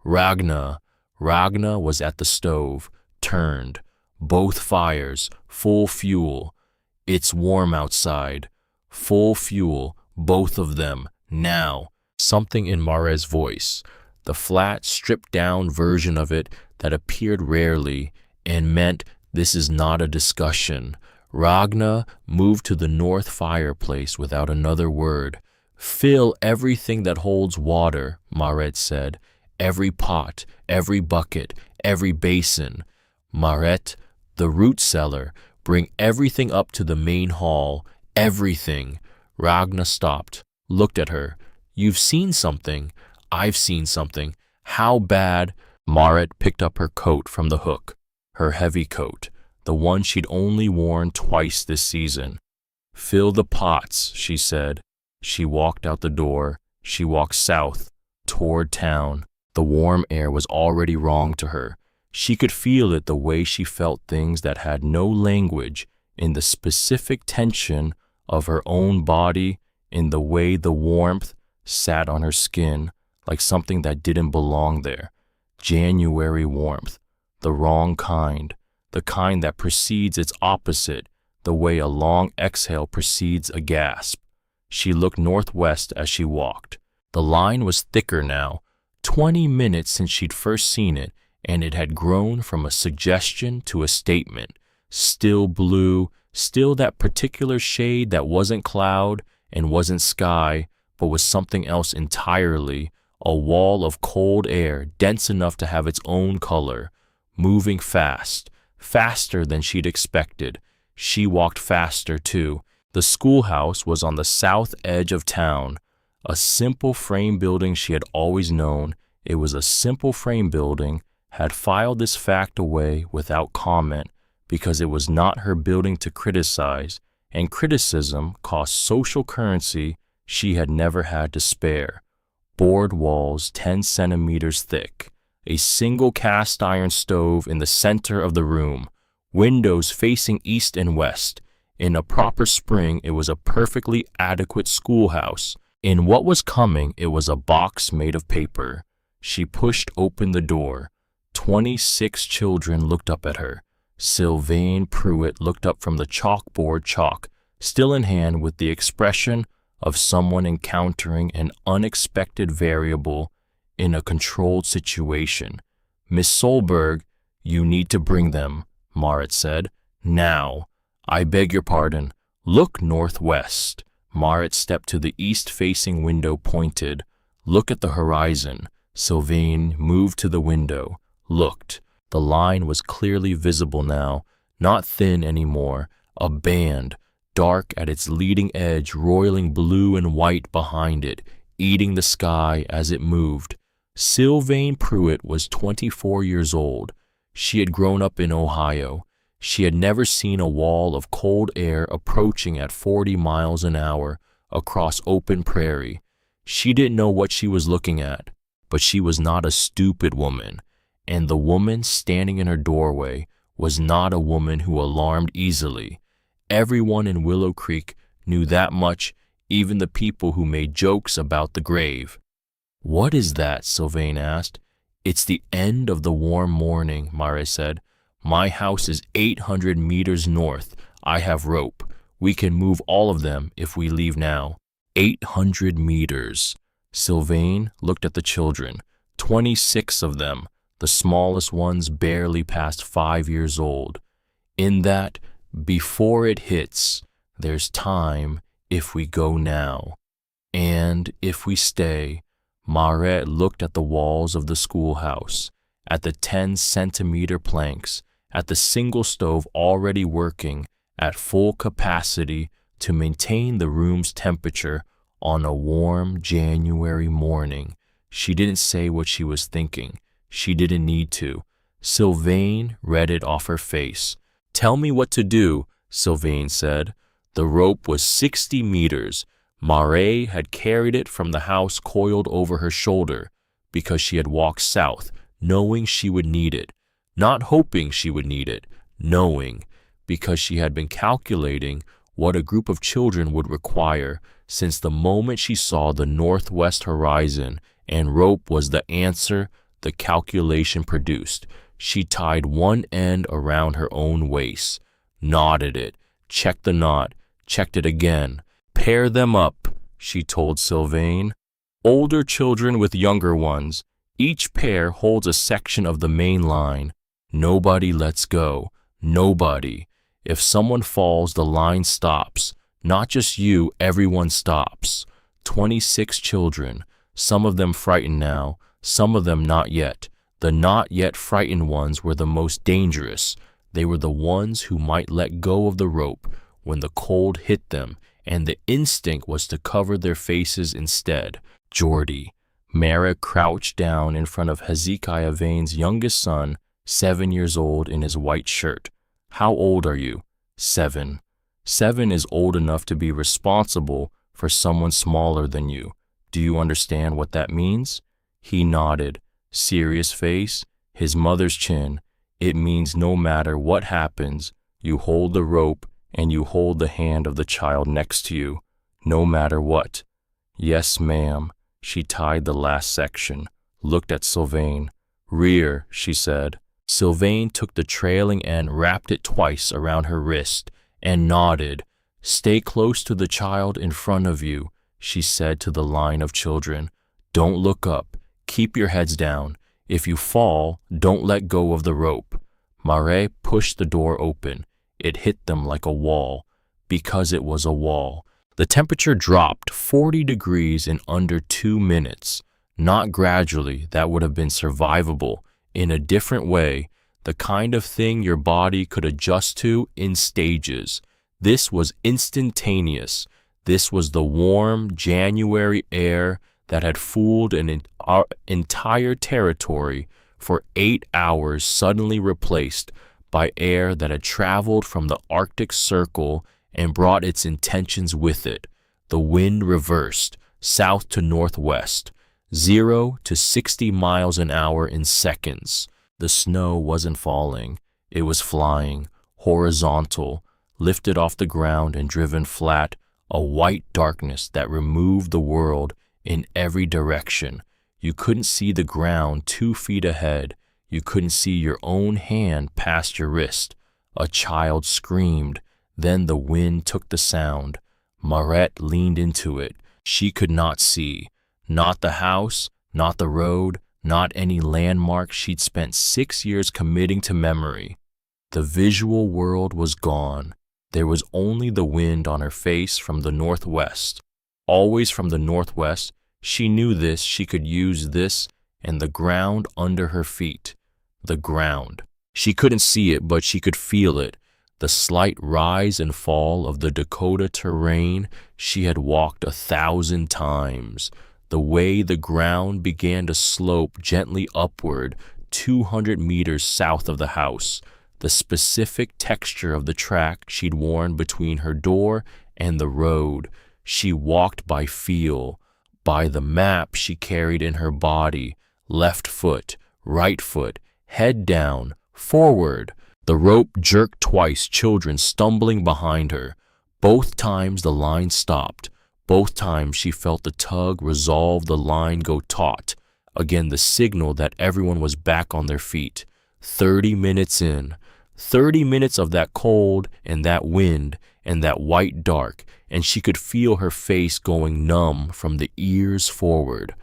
Ragna was at the stove, turned. Both fires, full fuel. It's warm outside. Full fuel, both of them, now. Something in Maret's voice, the flat, stripped-down version of it that appeared rarely and meant this is not a discussion. Ragna moved to the north fireplace without another word. Fill everything that holds water, Maret said. Every pot, every bucket, every basin. Maret, the root cellar, bring everything up to the main hall. Everything. Ragna stopped, looked at her. You've seen something. I've seen something. How bad? Maret picked up her coat from the hook, her heavy coat, the one she'd only worn twice this season. Fill the pots, she said. She walked out the door. She walked south, toward town. The warm air was already wrong to her. She could feel it the way she felt things that had no language, in the specific tension of her own body, in the way the warmth sat on her skin like something that didn't belong there. January warmth, the wrong kind, the kind that precedes its opposite, the way a long exhale precedes a gasp. She looked northwest as she walked. The line was thicker now, 20 minutes since she'd first seen it, and it had grown from a suggestion to a statement. Still blue, still that particular shade that wasn't cloud and wasn't sky, but was something else entirely, a wall of cold air dense enough to have its own color, moving fast, faster than she'd expected. She walked faster, too. The schoolhouse was on the south edge of town, a simple frame building she had always known. It was a simple frame building, had filed this fact away without comment because it was not her building to criticize, and criticism cost social currency she had never had to spare. Board walls 10 centimeters thick, a single cast iron stove in the center of the room, windows facing east and west. In a proper spring, it was a perfectly adequate schoolhouse. In what was coming, it was a box made of paper. She pushed open the door. 26 children looked up at her. Sylvain Pruitt looked up from the chalkboard, chalk still in hand, with the expression of someone encountering an unexpected variable in a controlled situation. "Miss Solberg, you need to bring them," Marit said. "Now. I beg your pardon. Look northwest." Marit stepped to the east-facing window, pointed. "Look at the horizon." Sylvain moved to the window, looked. The line was clearly visible now, not thin anymore, a band, dark at its leading edge, roiling blue and white behind it, eating the sky as it moved. Sylvain Pruitt was 24 years old. She had grown up in Ohio. She had never seen a wall of cold air approaching at 40 miles an hour across open prairie. She didn't know what she was looking at, but she was not a stupid woman, and the woman standing in her doorway was not a woman who alarmed easily. Everyone in Willow Creek knew that much, even the people who made jokes about the grave. "What is that?" Sylvain asked. "It's the end of the warm morning," Marit said. "My house is 800 meters north. I have rope. We can move all of them if we leave now." 800 meters. Sylvain looked at the children. 26 of them, the smallest ones barely past 5 years old. In that, before it hits, there's time if we go now. And if we stay. Marit looked at the walls of the schoolhouse, at the 10-centimeter planks, at the single stove already working at full capacity to maintain the room's temperature on a warm January morning. She didn't say what she was thinking. She didn't need to. Sylvain read it off her face. "Tell me what to do," Sylvain said. The rope was 60 meters. Marit had carried it from the house coiled over her shoulder because she had walked south, knowing she would need it. Not hoping she would need it, knowing, because she had been calculating what a group of children would require since the moment she saw the northwest horizon, and rope was the answer the calculation produced. She tied one end around her own waist, knotted it, checked the knot, checked it again. "Pair them up," she told Sylvain. "Older children with younger ones. Each pair holds a section of the main line. Nobody lets go. Nobody. If someone falls, the line stops. Not just you, everyone stops." 26 children, some of them frightened now, some of them not yet. The not yet frightened ones were the most dangerous. They were the ones who might let go of the rope when the cold hit them, and the instinct was to cover their faces instead. Geordie. Marit crouched down in front of Hezekiah Vane's youngest son, 7 years old, in his white shirt. "How old are you?" 7. 7 is old enough to be responsible for someone smaller than you. Do you understand what that means? He nodded. Serious face, his mother's chin. "It means no matter what happens, you hold the rope and you hold the hand of the child next to you, no matter what." "Yes, ma'am." She tied the last section, looked at Sylvain. "Rear," she said. Sylvain took the trailing end, wrapped it twice around her wrist, and nodded. "Stay close to the child in front of you," she said to the line of children. "Don't look up. Keep your heads down. If you fall, don't let go of the rope." Marit pushed the door open. It hit them like a wall, because it was a wall. The temperature dropped 40 degrees in under 2 minutes. Not gradually, that would have been survivable. In a different way, the kind of thing your body could adjust to in stages. This was instantaneous. This was the warm January air that had fooled an entire territory for 8 hours, suddenly replaced by air that had traveled from the Arctic Circle and brought its intentions with it. The wind reversed, south to northwest, 0 to 60 miles an hour in seconds. The snow wasn't falling, it was flying, horizontal, lifted off the ground and driven flat, a white darkness that removed the world in every direction. You couldn't see the ground 2 feet ahead. You couldn't see your own hand past your wrist. A child screamed. Then the wind took the sound. Marette leaned into it. She could not see. Not the house, not the road, not any landmark she'd spent 6 years committing to memory. The visual world was gone. There was only the wind on her face from the northwest. Always from the northwest. She knew this. She could use this and the ground under her feet. The ground. She couldn't see it, but she could feel it. The slight rise and fall of the Dakota terrain she had walked 1,000 times. The way the ground began to slope gently upward 200 meters south of the house. The specific texture of the track she'd worn between her door and the road. She walked by feel, by the map she carried in her body. Left foot, right foot, head down, forward. The rope jerked twice, children stumbling behind her. Both times the line stopped. Both times she felt the tug resolve the line go taut. Again the signal that everyone was back on their feet. 30 minutes in. 30 minutes of that cold and that wind and that white dark, and she could feel her face going numb from the ears forward.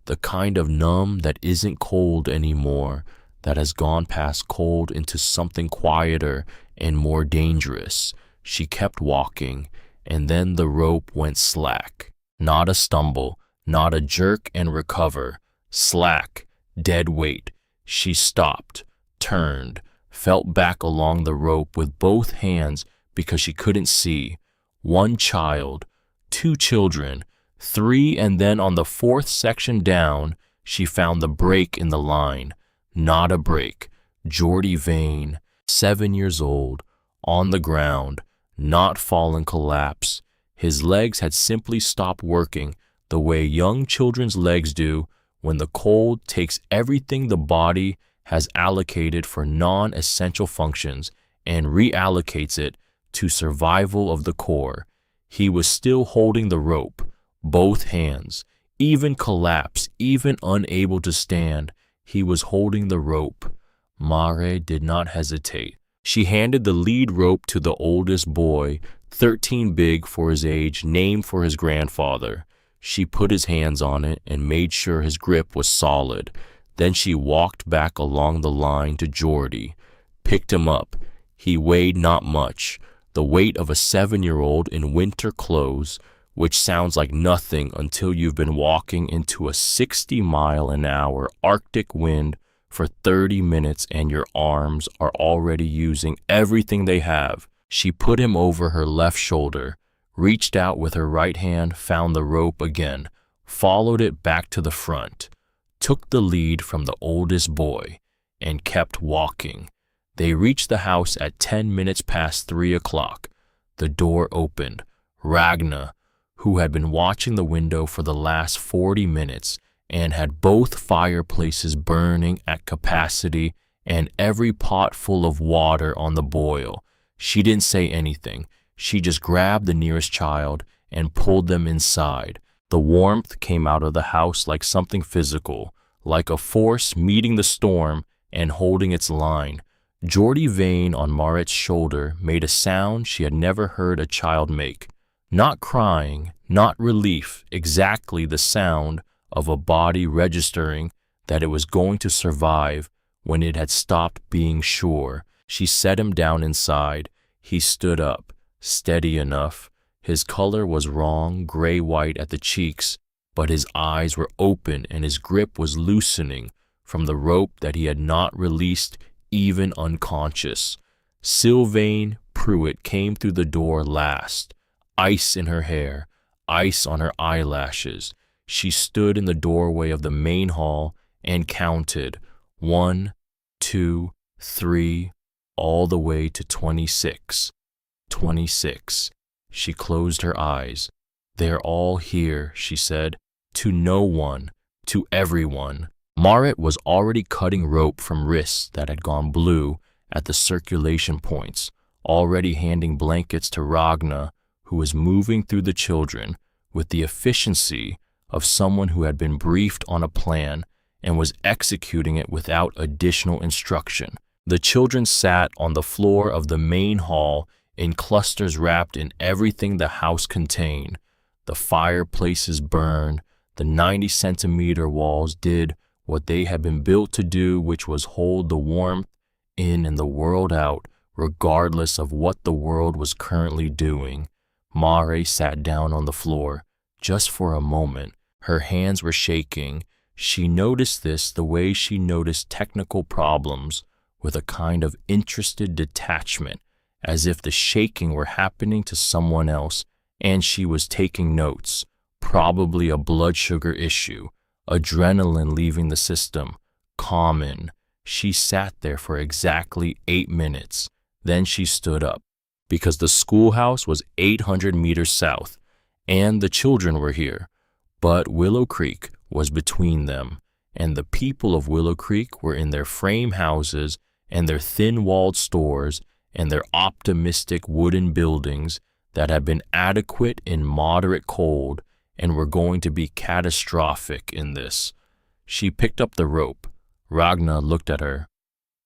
The kind of numb that isn't cold anymore, that has gone past cold into something quieter and more dangerous. She kept walking, and then the rope went slack. Not a stumble, not a jerk and recover. Slack, dead weight. She stopped, turned, felt back along the rope with both hands because she couldn't see. 1 child, 2 children, 3, and then on the 4th section down, she found the break in the line. Not a break. Jordy Vane, 7 years old, on the ground, not fallen collapse. His legs had simply stopped working the way young children's legs do when the cold takes everything the body has allocated for non-essential functions and reallocates it to survival of the core. He was still holding the rope, both hands, even collapsed, even unable to stand. He was holding the rope. Mare did not hesitate. She handed the lead rope to the oldest boy, 13 big for his age, named for his grandfather. She put his hands on it and made sure his grip was solid. Then she walked back along the line to Jordy, picked him up. He weighed not much, the weight of a 7-year-old in winter clothes, which sounds like nothing until you've been walking into a 60-mile-an-hour Arctic wind for 30 minutes and your arms are already using everything they have. She put him over her left shoulder, reached out with her right hand, found the rope again, followed it back to the front, took the lead from the oldest boy, and kept walking. They reached the house at 10 minutes past 3 o'clock. The door opened. Ragna, who had been watching the window for the last 40 minutes and had both fireplaces burning at capacity and every pot full of water on the boil. She didn't say anything. She just grabbed the nearest child and pulled them inside. The warmth came out of the house like something physical, like a force meeting the storm and holding its line. Jordy Vane on Marette's shoulder made a sound she had never heard a child make. Not crying, not relief, exactly the sound of a body registering that it was going to survive when it had stopped being sure. She set him down inside. He stood up, steady enough. His color was wrong, gray-white at the cheeks, but his eyes were open and his grip was loosening from the rope that he had not released, even unconscious. Sylvain Pruitt came through the door last. Ice in her hair, ice on her eyelashes. She stood in the doorway of the main hall and counted 1, 2, 3, all the way to 26. 26. She closed her eyes. They're all here, she said. To no one, to everyone. Marit was already cutting rope from wrists that had gone blue at the circulation points, already handing blankets to Ragna, who was moving through the children with the efficiency of someone who had been briefed on a plan and was executing it without additional instruction. The children sat on the floor of the main hall in clusters wrapped in everything the house contained. The fireplaces burned, the 90-centimeter walls did what they had been built to do, which was hold the warmth in and the world out, regardless of what the world was currently doing. Mare sat down on the floor, just for a moment. Her hands were shaking. She noticed this the way she noticed technical problems, with a kind of interested detachment, as if the shaking were happening to someone else, and she was taking notes. Probably a blood sugar issue, adrenaline leaving the system, common. She sat there for exactly 8 minutes. Then she stood up, because the schoolhouse was 800 meters south, and the children were here. But Willow Creek was between them, and the people of Willow Creek were in their frame houses and their thin-walled stores and their optimistic wooden buildings that had been adequate in moderate cold and were going to be catastrophic in this. She picked up the rope. Ragna looked at her.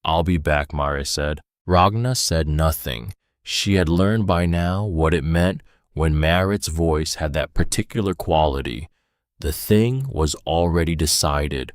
"I'll be back," Mare said. Ragna said nothing. She had learned by now what it meant when Marit's voice had that particular quality. The thing was already decided.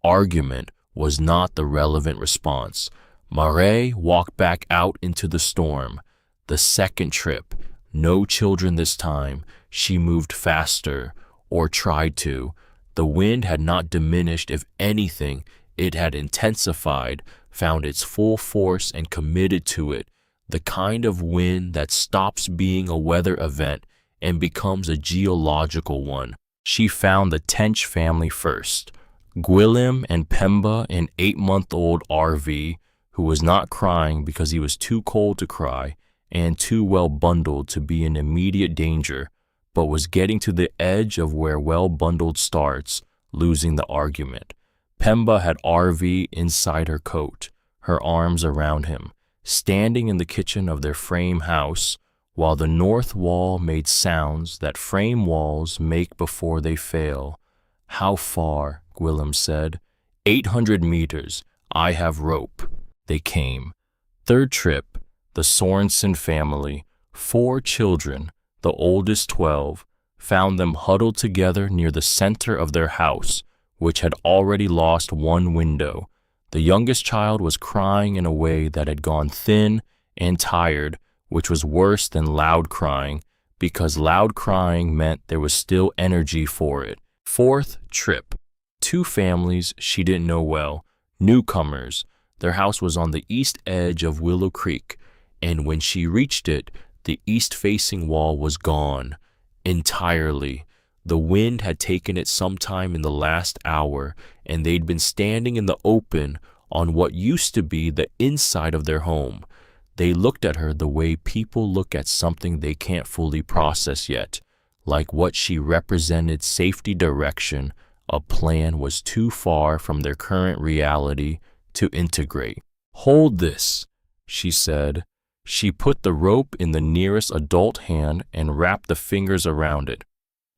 Argument was not the relevant response. Mare walked back out into the storm. The second trip. No children this time. She moved faster, or tried to. The wind had not diminished. If anything, it had intensified, found its full force and committed to it. The kind of wind that stops being a weather event and becomes a geological one. She found the Tench family first. Gwilym and Pemba, an 8-month-old RV, who was not crying because he was too cold to cry and too well bundled to be in immediate danger, but was getting to the edge of where well bundled starts, losing the argument. Pemba had RV inside her coat, her arms around him, standing in the kitchen of their frame house, while the north wall made sounds that frame walls make before they fail. "How far?" Gwilym said. 800 meters. I have rope." They came. Third trip, the Sorensen family, 4 children, the oldest 12, found them huddled together near the center of their house, which had already lost 1 window. The youngest child was crying in a way that had gone thin and tired, which was worse than loud crying, because loud crying meant there was still energy for it. Fourth trip. 2 families she didn't know well, newcomers. Their house was on the east edge of Willow Creek, and when she reached it, the east-facing wall was gone, entirely. The wind had taken it sometime in the last hour, and they'd been standing in the open on what used to be the inside of their home. They looked at her the way people look at something they can't fully process yet, like what she represented safety direction. A plan was too far from their current reality to integrate. "Hold this," she said. She put the rope in the nearest adult hand and wrapped the fingers around it.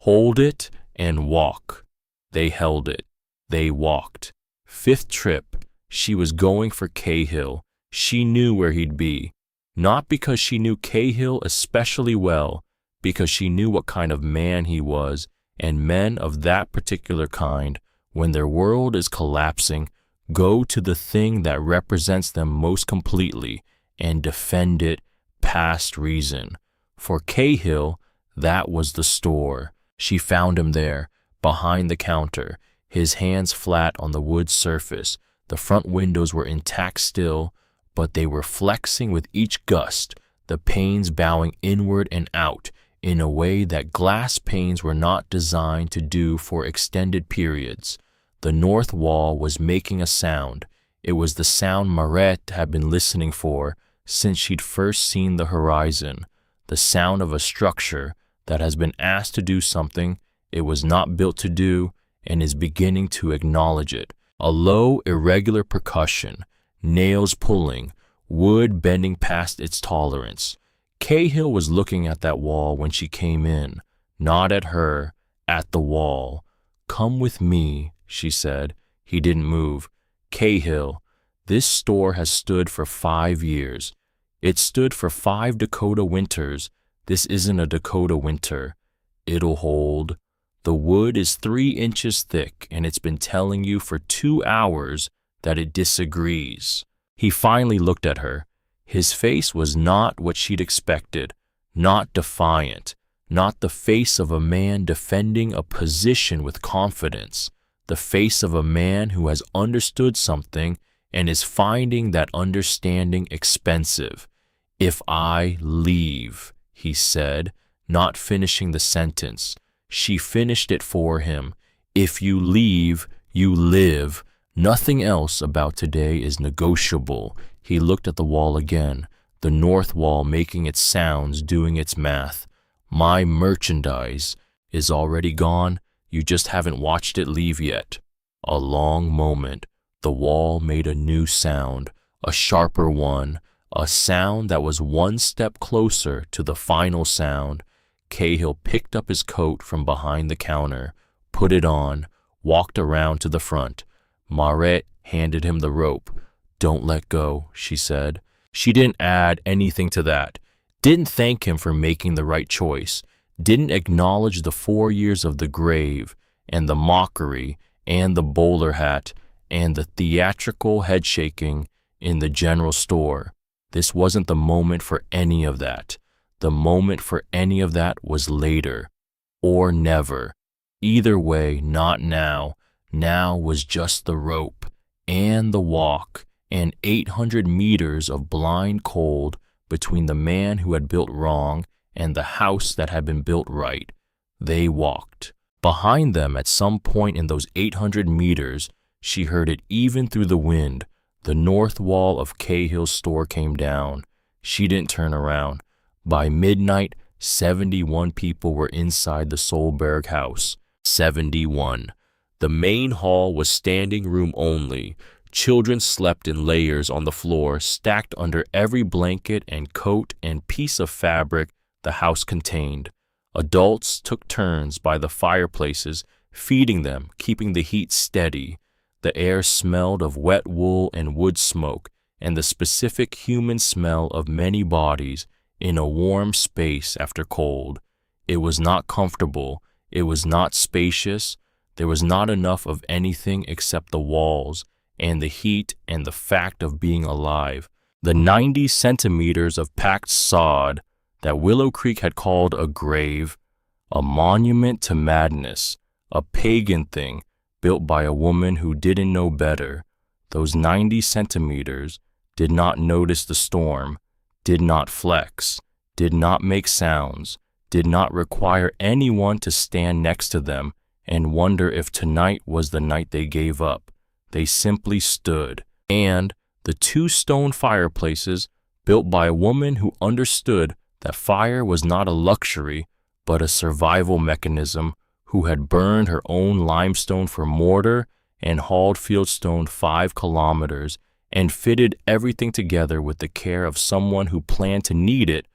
"Hold it and walk." They held it. They walked. 5th trip. She was going for Cahill. She knew where he'd be. Not because she knew Cahill especially well, because she knew what kind of man he was, and men of that particular kind, when their world is collapsing, go to the thing that represents them most completely and defend it past reason. For Cahill, that was the store. She found him there, behind the counter, his hands flat on the wood surface. The front windows were intact still, but they were flexing with each gust, the panes bowing inward and out in a way that glass panes were not designed to do for extended periods. The north wall was making a sound. It was the sound Maret had been listening for since she'd first seen the horizon, the sound of a structure that has been asked to do something it was not built to do and is beginning to acknowledge it. A low, irregular percussion, nails pulling, wood bending past its tolerance. Cahill was looking at that wall when she came in, not at her, at the wall. "Come with me," she said. He didn't move. "Cahill, this store has stood for 5 years. It stood for 5 Dakota winters. This isn't a Dakota winter. It'll hold. The wood is 3 inches thick, and it's been telling you for 2 hours that it disagrees." He finally looked at her. His face was not what she'd expected, not defiant, not the face of a man defending a position with confidence, the face of a man who has understood something and is finding that understanding expensive. "If I leave," he said, not finishing the sentence. She finished it for him. "If you leave, you live. Nothing else about today is negotiable." He looked at the wall again, the north wall making its sounds, doing its math. "My merchandise is already gone. You just haven't watched it leave yet." A long moment. The wall made a new sound, a sharper one, a sound that was one step closer to the final sound. Cahill picked up his coat from behind the counter, put it on, walked around to the front. Marette handed him the rope. "Don't let go," she said. She didn't add anything to that, didn't thank him for making the right choice, didn't acknowledge the 4 years of the grave, and the mockery, and the bowler hat, and the theatrical head-shaking in the general store. This wasn't the moment for any of that. The moment for any of that was later, or never. Either way, not now. Now was just the rope, and the walk, and 800 meters of blind cold between the man who had built wrong and the house that had been built right. They walked. Behind them, at some point in those 800 meters, she heard it even through the wind. The north wall of Cahill's store came down. She didn't turn around. By midnight, 71 people were inside the Solberg house. 71. The main hall was standing room only. Children slept in layers on the floor, stacked under every blanket and coat and piece of fabric the house contained. Adults took turns by the fireplaces, feeding them, keeping the heat steady. The air smelled of wet wool and wood smoke, and the specific human smell of many bodies in a warm space after cold. It was not comfortable. It was not spacious. There was not enough of anything except the walls and the heat and the fact of being alive. The 90 centimeters of packed sod that Willow Creek had called a grave, a monument to madness, a pagan thing built by a woman who didn't know better. Those 90 centimeters did not notice the storm, did not flex, did not make sounds, did not require anyone to stand next to them and wonder if tonight was the night they gave up. They simply stood. And the 2 stone fireplaces, built by a woman who understood that fire was not a luxury, but a survival mechanism, who had burned her own limestone for mortar and hauled fieldstone 5 kilometers and fitted everything together with the care of someone who planned to need it,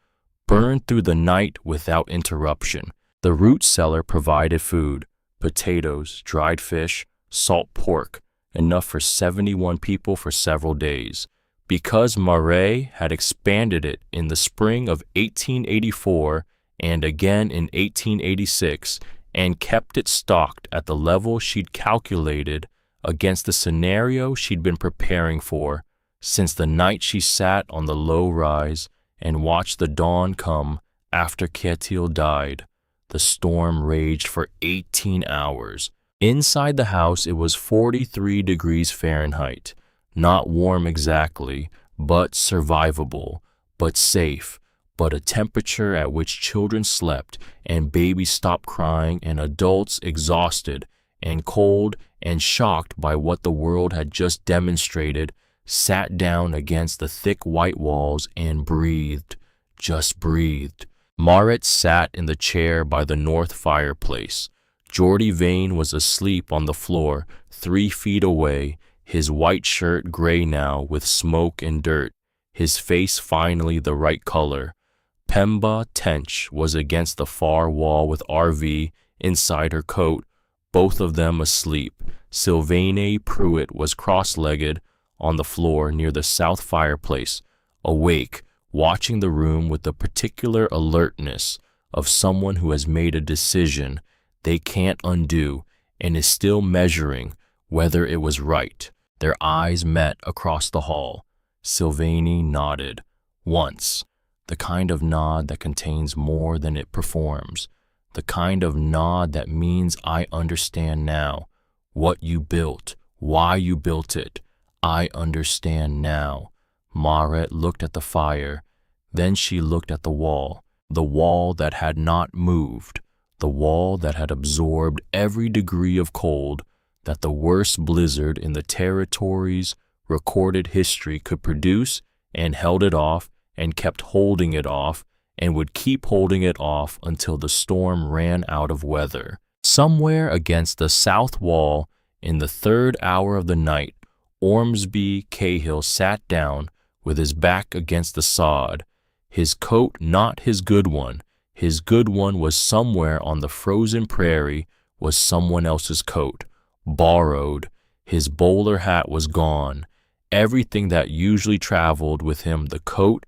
burned through the night without interruption. The root cellar provided food, potatoes, dried fish, salt pork, enough for 71 people for several days. Because Marette had expanded it in the spring of 1884 and again in 1886 and kept it stocked at the level she'd calculated against the scenario she'd been preparing for since the night she sat on the low rise and watched the dawn come after Ketil died. The storm raged for 18 hours. Inside the house, it was 43 degrees Fahrenheit. Not warm exactly, but survivable, but safe, but a temperature at which children slept and babies stopped crying and adults exhausted and cold and shocked by what the world had just demonstrated, sat down against the thick white walls and breathed, just breathed. Marit sat in the chair by the north fireplace. Geordie Vane was asleep on the floor 3 feet away, his white shirt gray now with smoke and dirt, his face finally the right color. Pemba Tench was against the far wall with RV inside her coat, both of them asleep. Sylvain Pruitt was cross-legged on the floor near the south fireplace, awake, watching the room with the particular alertness of someone who has made a decision they can't undo and is still measuring whether it was right. Their eyes met across the hall. Sylvain nodded. Once. The kind of nod that contains more than it performs. The kind of nod that means I understand now. What you built. Why you built it. I understand now. Marit looked at the fire. Then she looked at the wall that had not moved, the wall that had absorbed every degree of cold that the worst blizzard in the territory's recorded history could produce, and held it off and kept holding it off and would keep holding it off until the storm ran out of weather. Somewhere against the south wall, in the 3rd hour of the night, Ormsby Cahill sat down with his back against the sod. His coat not his good one. His good one was somewhere on the frozen prairie, was someone else's coat. Borrowed. His bowler hat was gone. Everything that usually traveled with him, the coat,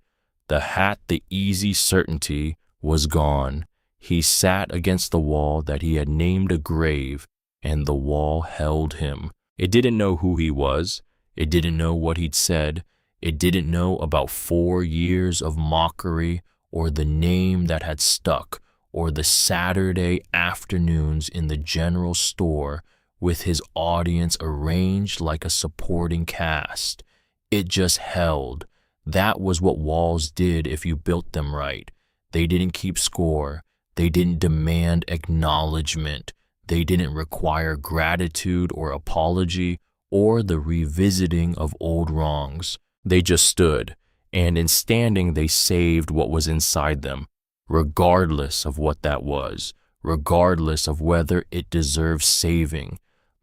the hat, the easy certainty, was gone. He sat against the wall that he had named a grave, and the wall held him. It didn't know who he was. It didn't know what he'd said. It didn't know about 4 years of mockery, or the name that had stuck, or the Saturday afternoons in the general store with his audience arranged like a supporting cast. It just held. That was what walls did if you built them right. They didn't keep score. They didn't demand acknowledgement. They didn't require gratitude or apology or the revisiting of old wrongs. They just stood, and in standing they saved what was inside them, regardless of what that was, regardless of whether it deserved saving.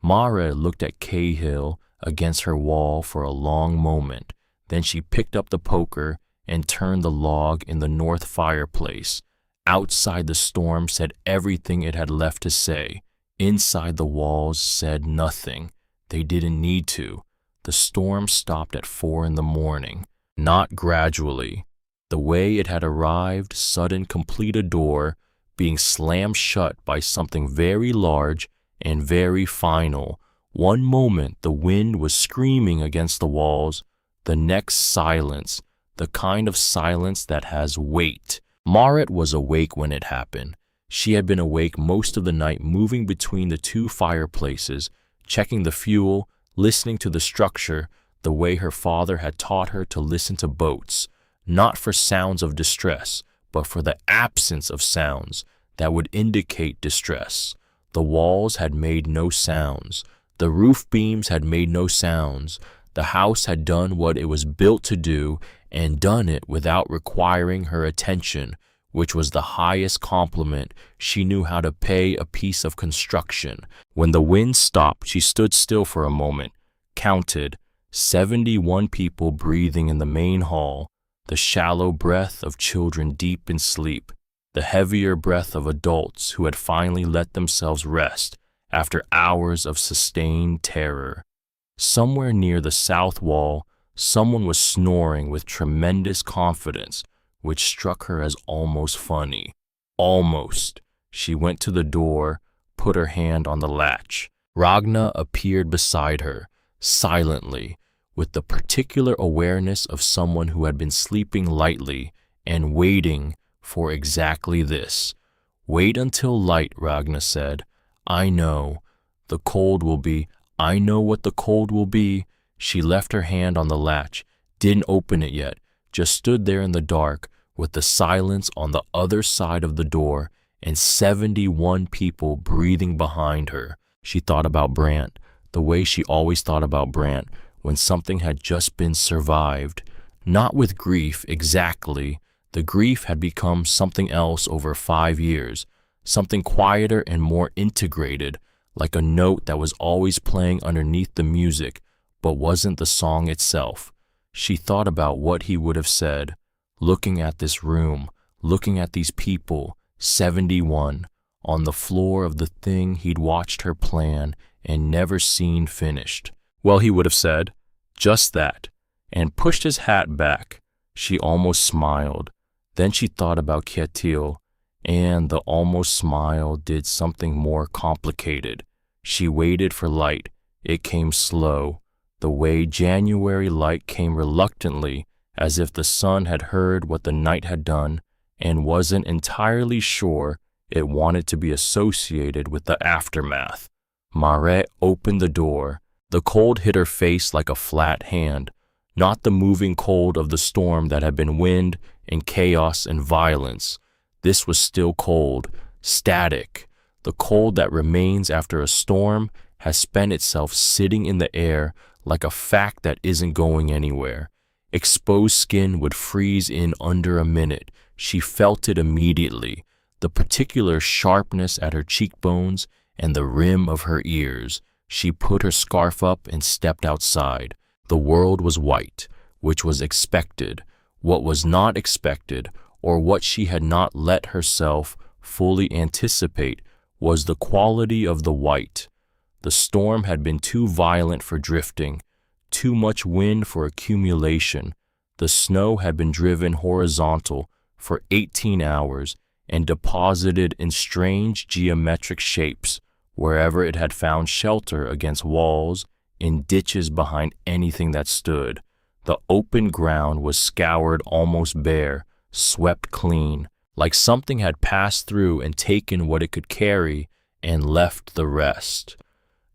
Marit looked at Cahill against her wall for a long moment. Then she picked up the poker and turned the log in the north fireplace. Outside, the storm said everything it had left to say. Inside, the walls said nothing. They didn't need to. The storm stopped at 4 a.m, not gradually. The way it had arrived, sudden, complete a door, being slammed shut by something very large and very final. One moment the wind was screaming against the walls, the next silence, the kind of silence that has weight. Marit was awake when it happened. She had been awake most of the night, moving between the 2 fireplaces, checking the fuel, listening to the structure, the way her father had taught her to listen to boats, not for sounds of distress, but for the absence of sounds that would indicate distress. The walls had made no sounds. The roof beams had made no sounds. The house had done what it was built to do, and done it without requiring her attention, which was the highest compliment she knew how to pay a piece of construction. When the wind stopped, she stood still for a moment, counted 71 people breathing in the main hall, the shallow breath of children deep in sleep, the heavier breath of adults who had finally let themselves rest after hours of sustained terror. Somewhere near the south wall, someone was snoring with tremendous confidence, which struck her as almost funny. Almost. She went to the door, put her hand on the latch. Ragna appeared beside her, silently, with the particular awareness of someone who had been sleeping lightly and waiting for exactly this. Wait until light, Ragna said. I know. The cold will be. I know what the cold will be. She left her hand on the latch, didn't open it yet, just stood there in the dark, with the silence on the other side of the door and 71 people breathing behind her. She thought about Brant, the way she always thought about Brant when something had just been survived. Not with grief, exactly, The grief had become something else over 5 years, something quieter and more integrated, like a note that was always playing underneath the music, but wasn't the song itself. She thought about what he would have said, looking at this room, looking at these people, 71, on the floor of the thing he'd watched her plan and never seen finished. Well, he would have said, just that, and pushed his hat back. She almost smiled. Then she thought about Kjetil, and the almost smile did something more complicated. She waited for light. It came slow, the way January light came reluctantly, as if the sun had heard what the night had done and wasn't entirely sure it wanted to be associated with the aftermath. Maret opened the door. The cold hit her face like a flat hand, not the moving cold of the storm that had been wind and chaos and violence. This was still cold, static. The cold that remains after a storm has spent itself sitting in the air like a fact that isn't going anywhere. Exposed skin would freeze in under a minute. She felt it immediately, the particular sharpness at her cheekbones and the rim of her ears. She put her scarf up and stepped outside. The world was white, which was expected. What was not expected, or what she had not let herself fully anticipate, was the quality of the white. The storm had been too violent for drifting, too much wind for accumulation. The snow had been driven horizontal for 18 hours and deposited in strange geometric shapes wherever it had found shelter against walls, in ditches behind anything that stood. The open ground was scoured almost bare, swept clean, like something had passed through and taken what it could carry and left the rest.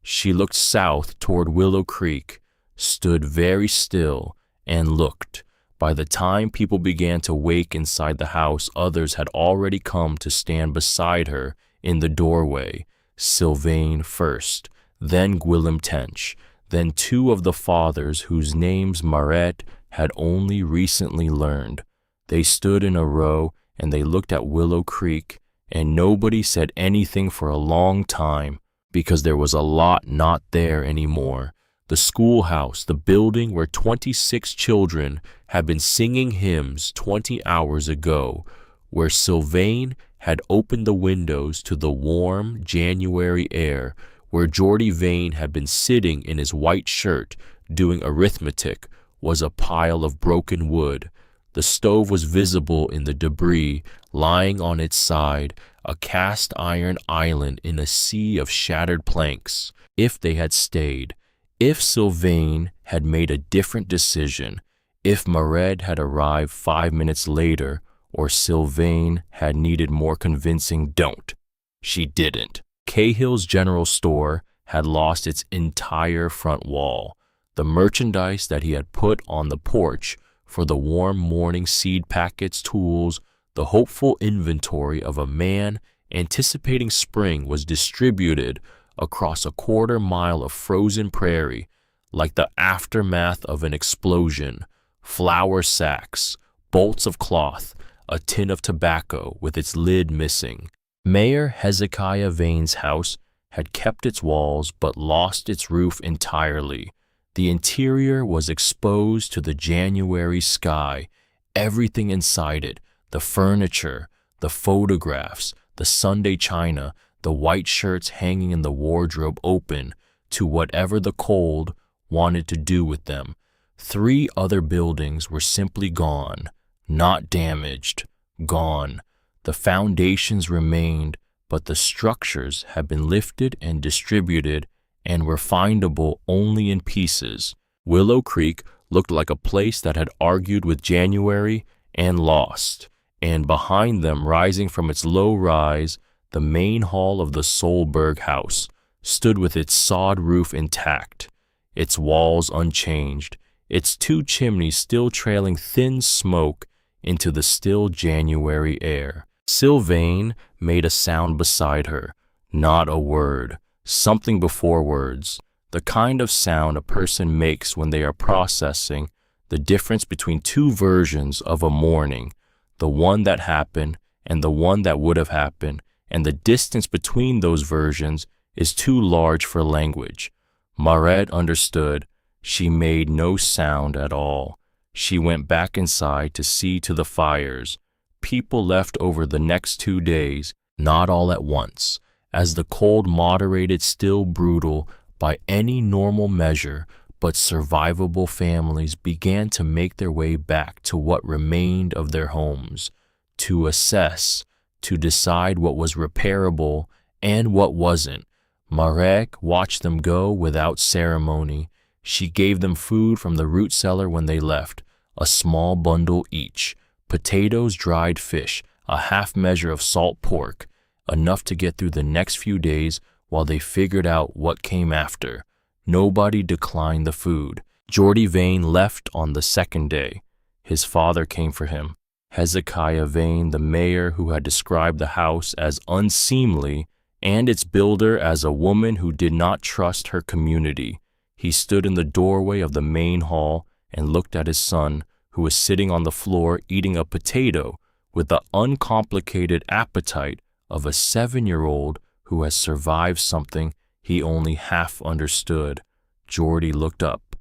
She looked south toward Willow Creek, stood very still, and looked. By the time people began to wake inside the house, others had already come to stand beside her in the doorway. Sylvain first, then Gwilym Tench, then two of the fathers whose names Maret had only recently learned. They stood in a row and they looked at Willow Creek, and nobody said anything for a long time because there was a lot not there anymore. The schoolhouse, the building where 26 children had been singing hymns 20 hours ago, where Sylvain had opened the windows to the warm January air, where Geordie Vane had been sitting in his white shirt doing arithmetic, was a pile of broken wood. The stove was visible in the debris, lying on its side, a cast iron island in a sea of shattered planks. If they had stayed, if Sylvain had made a different decision, if Maret had arrived 5 minutes later, or Sylvain had needed more convincing don't. She didn't. Cahill's General Store had lost its entire front wall. The merchandise that he had put on the porch for the warm morning seed packets, tools, the hopeful inventory of a man anticipating spring was distributed across a quarter-mile of frozen prairie like the aftermath of an explosion. Flour sacks, bolts of cloth, a tin of tobacco with its lid missing. Mayor Hezekiah Vane's house had kept its walls but lost its roof entirely. The interior was exposed to the January sky, everything inside it, the furniture, the photographs, the Sunday china, the white shirts hanging in the wardrobe open to whatever the cold wanted to do with them. 3 other buildings were simply gone, not damaged, gone. The foundations remained, but the structures had been lifted and distributed and were findable only in pieces. Willow Creek looked like a place that had argued with January and lost, and behind them, rising from its low rise, the main hall of the Solberg house stood with its sod roof intact, its walls unchanged, its 2 chimneys still trailing thin smoke into the still January air. Sylvain made a sound beside her, not a word, something before words, the kind of sound a person makes when they are processing the difference between 2 versions of a morning, the one that happened and the one that would have happened, and the distance between those versions is too large for language. Maret understood. She made no sound at all. She went back inside to see to the fires. People left over the next 2 days, not all at once. As the cold moderated, still brutal by any normal measure, but survivable families began to make their way back to what remained of their homes, to assess, to decide what was repairable and what wasn't. Marek watched them go without ceremony. She gave them food from the root cellar when they left, a small bundle each, potatoes, dried fish, a half measure of salt pork, enough to get through the next few days while they figured out what came after. Nobody declined the food. Jordy Vane left on the second day. His father came for him. Hezekiah Vane, the mayor who had described the house as unseemly, and its builder as a woman who did not trust her community. He stood in the doorway of the main hall and looked at his son, who was sitting on the floor eating a potato with the uncomplicated appetite of a 7-year-old who has survived something he only half understood. Jordy looked up.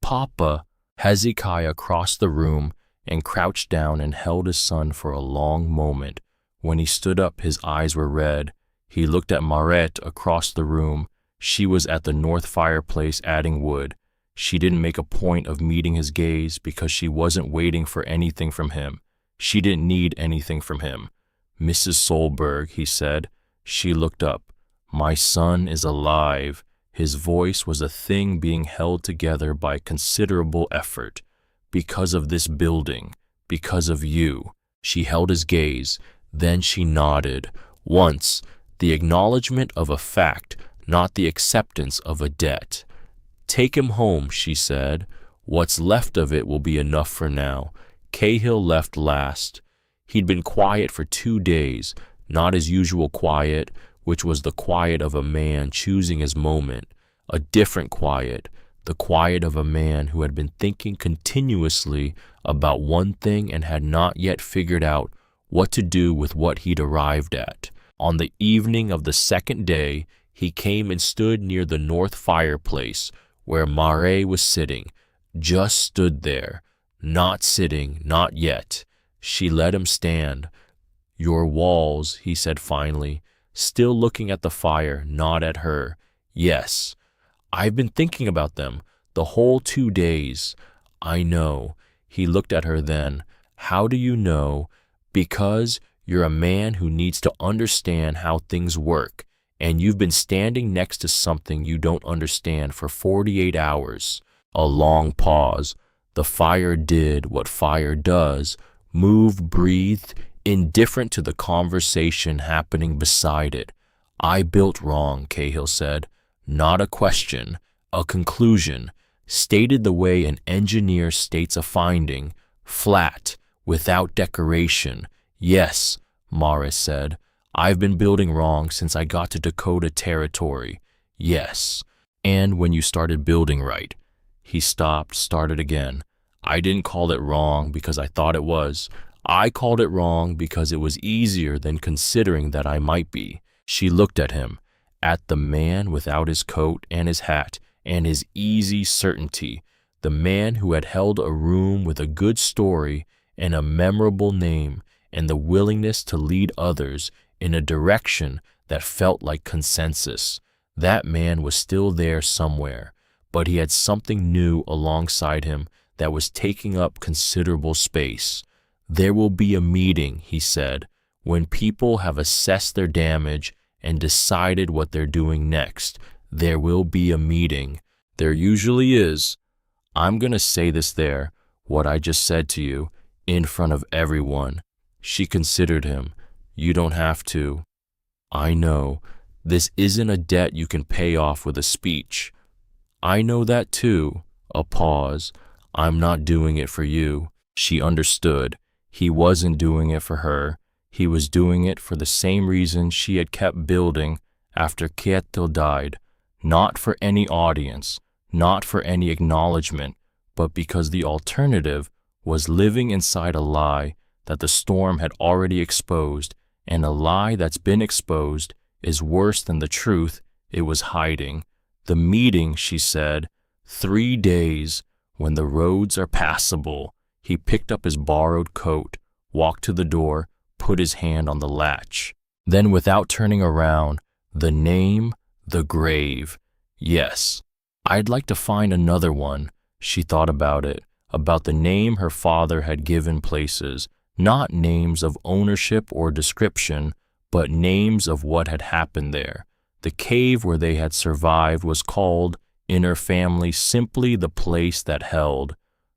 "Papa." Hezekiah crossed the room and crouched down and held his son for a long moment. When he stood up, his eyes were red. He looked at Maret across the room. She was at the north fireplace adding wood. She didn't make a point of meeting his gaze because she wasn't waiting for anything from him. She didn't need anything from him. "Mrs. Solberg," he said. She looked up. "My son is alive." His voice was a thing being held together by considerable effort. "Because of this building, because of you." She held his gaze, then she nodded. Once, the acknowledgement of a fact, not the acceptance of a debt. "Take him home," she said. "What's left of it will be enough for now." Cahill left last. He'd been quiet for 2 days, not his usual quiet, which was the quiet of a man choosing his moment, a different quiet, the quiet of a man who had been thinking continuously about one thing and had not yet figured out what to do with what he'd arrived at. On the evening of the second day, he came and stood near the north fireplace where Mare was sitting, just stood there, not sitting, not yet. She let him stand. "Your walls," he said finally, still looking at the fire, not at her. "Yes. I've been thinking about them the whole 2 days." "I know." He looked at her then. "How do you know?" "Because you're a man who needs to understand how things work, and you've been standing next to something you don't understand for 48 hours. A long pause. The fire did what fire does, moved, breathed, indifferent to the conversation happening beside it. "I built wrong," Cahill said. "Not a question, a conclusion, stated the way an engineer states a finding, flat, without decoration." "Yes," Morris said. "I've been building wrong since I got to Dakota Territory." "Yes. And when you started building right." He stopped, started again. "I didn't call it wrong because I thought it was. I called it wrong because it was easier than considering that I might be." She looked at him, at the man without his coat and his hat and his easy certainty, the man who had held a room with a good story and a memorable name and the willingness to lead others in a direction that felt like consensus. That man was still there somewhere, but he had something new alongside him that was taking up considerable space. "There will be a meeting," he said, "when people have assessed their damage and decided what they're doing next. There will be a meeting. There usually is. I'm going to say this there, what I just said to you, in front of everyone." She considered him. "You don't have to." "I know. This isn't a debt you can pay off with a speech." "I know that too." A pause. "I'm not doing it for you." She understood. He wasn't doing it for her. He was doing it for the same reason she had kept building after Kjetil died. Not for any audience, not for any acknowledgement, but because the alternative was living inside a lie that the storm had already exposed, and a lie that's been exposed is worse than the truth it was hiding. The meeting, she said, 3 days, when the roads are passable. He picked up his borrowed coat, walked to the door, put his hand on the latch. Then, without turning around, the name, the grave. Yes, I'd like to find another one. She thought about it, about the name her father had given places, not names of ownership or description, but names of what had happened there. The cave where they had survived was called, in her family, simply the place that held.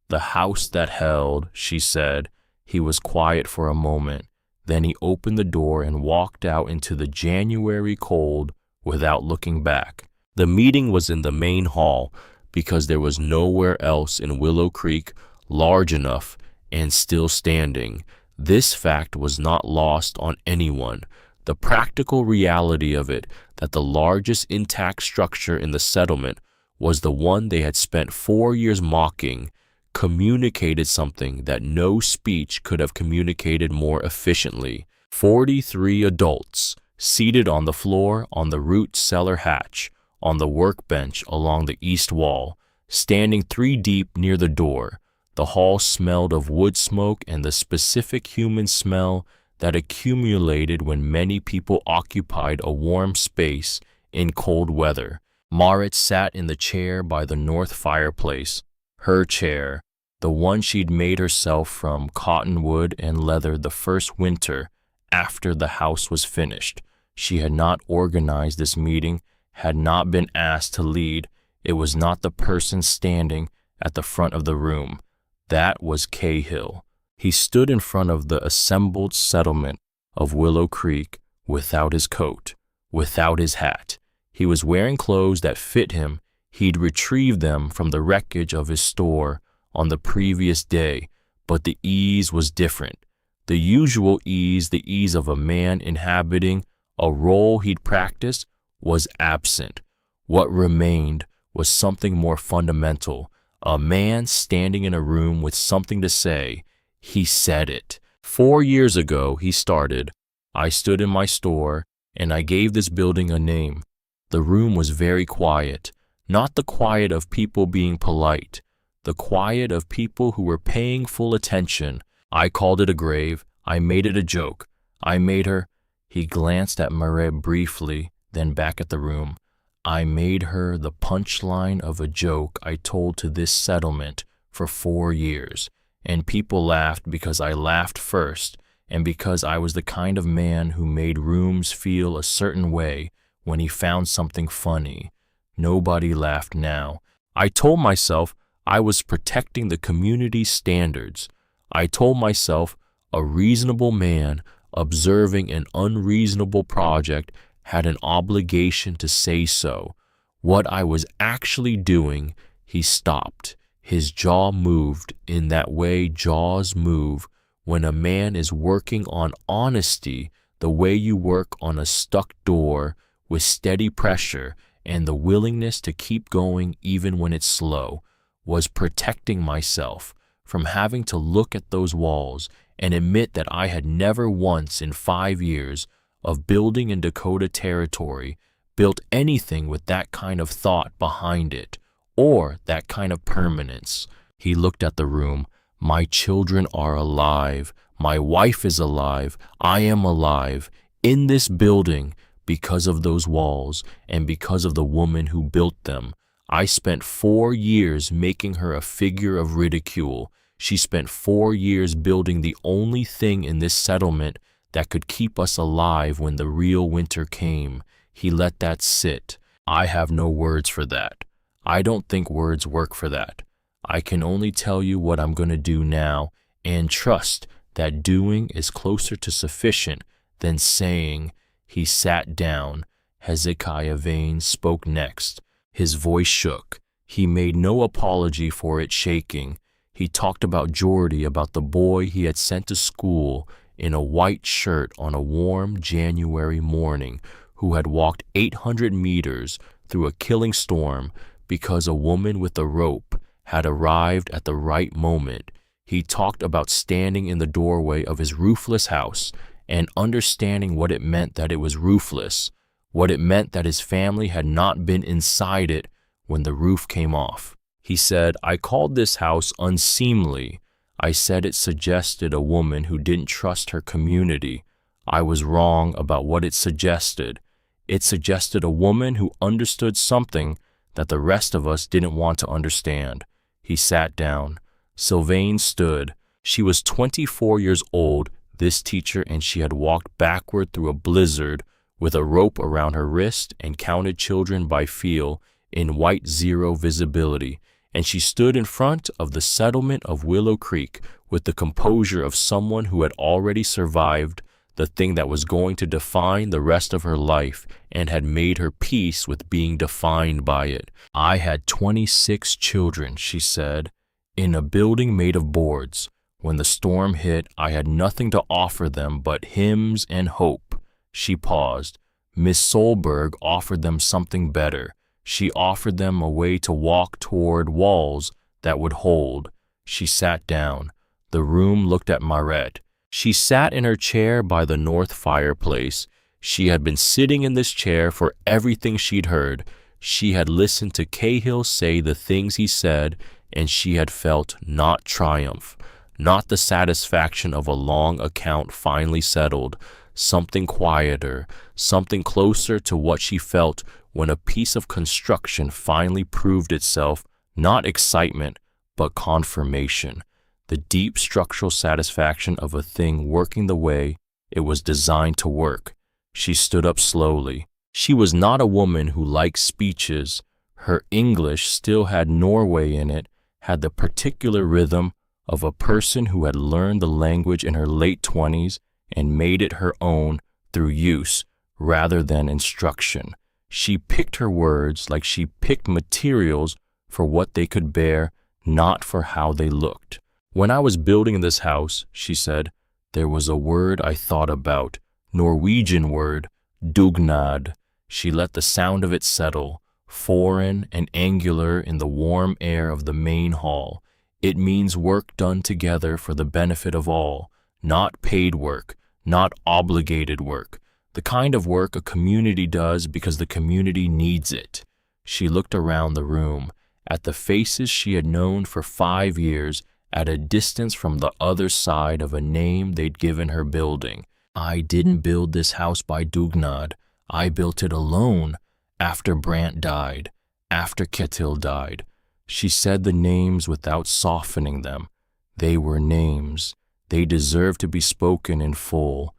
The house that held, she said. He was quiet for a moment. Then he opened the door and walked out into the January cold without looking back. The meeting was in the main hall because there was nowhere else in Willow Creek large enough and still standing. This fact was not lost on anyone. The practical reality of it, that the largest intact structure in the settlement was the one they had spent 4 years mocking, communicated something that no speech could have communicated more efficiently. 43 adults, seated on the floor on the root cellar hatch, on the workbench along the east wall, standing 3 deep near the door. The hall smelled of wood smoke and the specific human smell that accumulated when many people occupied a warm space in cold weather. Marit sat in the chair by the north fireplace, her chair, the one she'd made herself from cottonwood and leather the first winter after the house was finished. She had not organized this meeting, had not been asked to lead. It was not the person standing at the front of the room. That was Cahill. He stood in front of the assembled settlement of Willow Creek without his coat, without his hat. He was wearing clothes that fit him. He'd retrieved them from the wreckage of his store on the previous day, but the ease was different. The usual ease, the ease of a man inhabiting a role he'd practiced, was absent. What remained was something more fundamental. A man standing in a room with something to say. He said it. 4 years ago, he started. I stood in my store, and I gave this building a name. The room was very quiet, not the quiet of people being polite, the quiet of people who were paying full attention. I called it a grave. I made it a joke. I made her. He glanced at Marit briefly, then back at the room. I made her the punchline of a joke I told to this settlement for 4 years. And people laughed because I laughed first, and because I was the kind of man who made rooms feel a certain way when he found something funny. Nobody laughed now. I told myself I was protecting the community's standards. I told myself a reasonable man observing an unreasonable project had an obligation to say so. What I was actually doing, he stopped. His jaw moved in that way jaws move when a man is working on honesty, the way you work on a stuck door with steady pressure and the willingness to keep going even when it's slow. Was protecting myself from having to look at those walls and admit that I had never once in 5 years of building in Dakota Territory built anything with that kind of thought behind it, or that kind of permanence. He looked at the room. My children are alive. My wife is alive. I am alive in this building because of those walls and because of the woman who built them. I spent 4 years making her a figure of ridicule. She spent 4 years building the only thing in this settlement that could keep us alive when the real winter came. He let that sit. I have no words for that. I don't think words work for that. I can only tell you what I'm going to do now and trust that doing is closer to sufficient than saying. He sat down. Hezekiah Vane spoke next. His voice shook. He made no apology for it shaking. He talked about Jordy, about the boy he had sent to school in a white shirt on a warm January morning, who had walked 800 meters through a killing storm because a woman with a rope had arrived at the right moment. He talked about standing in the doorway of his roofless house and understanding what it meant that it was roofless, what it meant that his family had not been inside it when the roof came off. He said, "I called this house unseemly. I said it suggested a woman who didn't trust her community. I was wrong about what it suggested. It suggested a woman who understood something that the rest of us didn't want to understand." He sat down. Sylvain stood. She was 24 years old, this teacher, and she had walked backward through a blizzard with a rope around her wrist and counted children by feel in white zero visibility. And she stood in front of the settlement of Willow Creek with the composure of someone who had already survived the thing that was going to define the rest of her life and had made her peace with being defined by it. "I had 26 children," she said, "in a building made of boards. When the storm hit, I had nothing to offer them but hymns and hope." She paused. Miss Solberg offered them something better. She offered them a way to walk toward walls that would hold. She sat down. The room looked at Marette. She sat in her chair by the north fireplace. She had been sitting in this chair for everything she'd heard. She had listened to Cahill say the things he said, and she had felt not triumph, not the satisfaction of a long account finally settled, something quieter, something closer to what she felt when a piece of construction finally proved itself, not excitement, but confirmation, the deep structural satisfaction of a thing working the way it was designed to work. She stood up slowly. She was not a woman who liked speeches. Her English still had Norway in it, had the particular rhythm of a person who had learned the language in her late 20s and made it her own through use rather than instruction. She picked her words like she picked materials for what they could bear, not for how they looked. "When I was building this house," she said, "there was a word I thought about, Norwegian word, dugnad." She let the sound of it settle, foreign and angular in the warm air of the main hall. It means work done together for the benefit of all, not paid work, not obligated work, the kind of work a community does because the community needs it. She looked around the room, at the faces she had known for 5 years, at a distance from the other side of a name they'd given her building. "I didn't build this house by dugnad. I built it alone after Brandt died, after Ketil died." She said the names without softening them. They were names. They deserved to be spoken in full.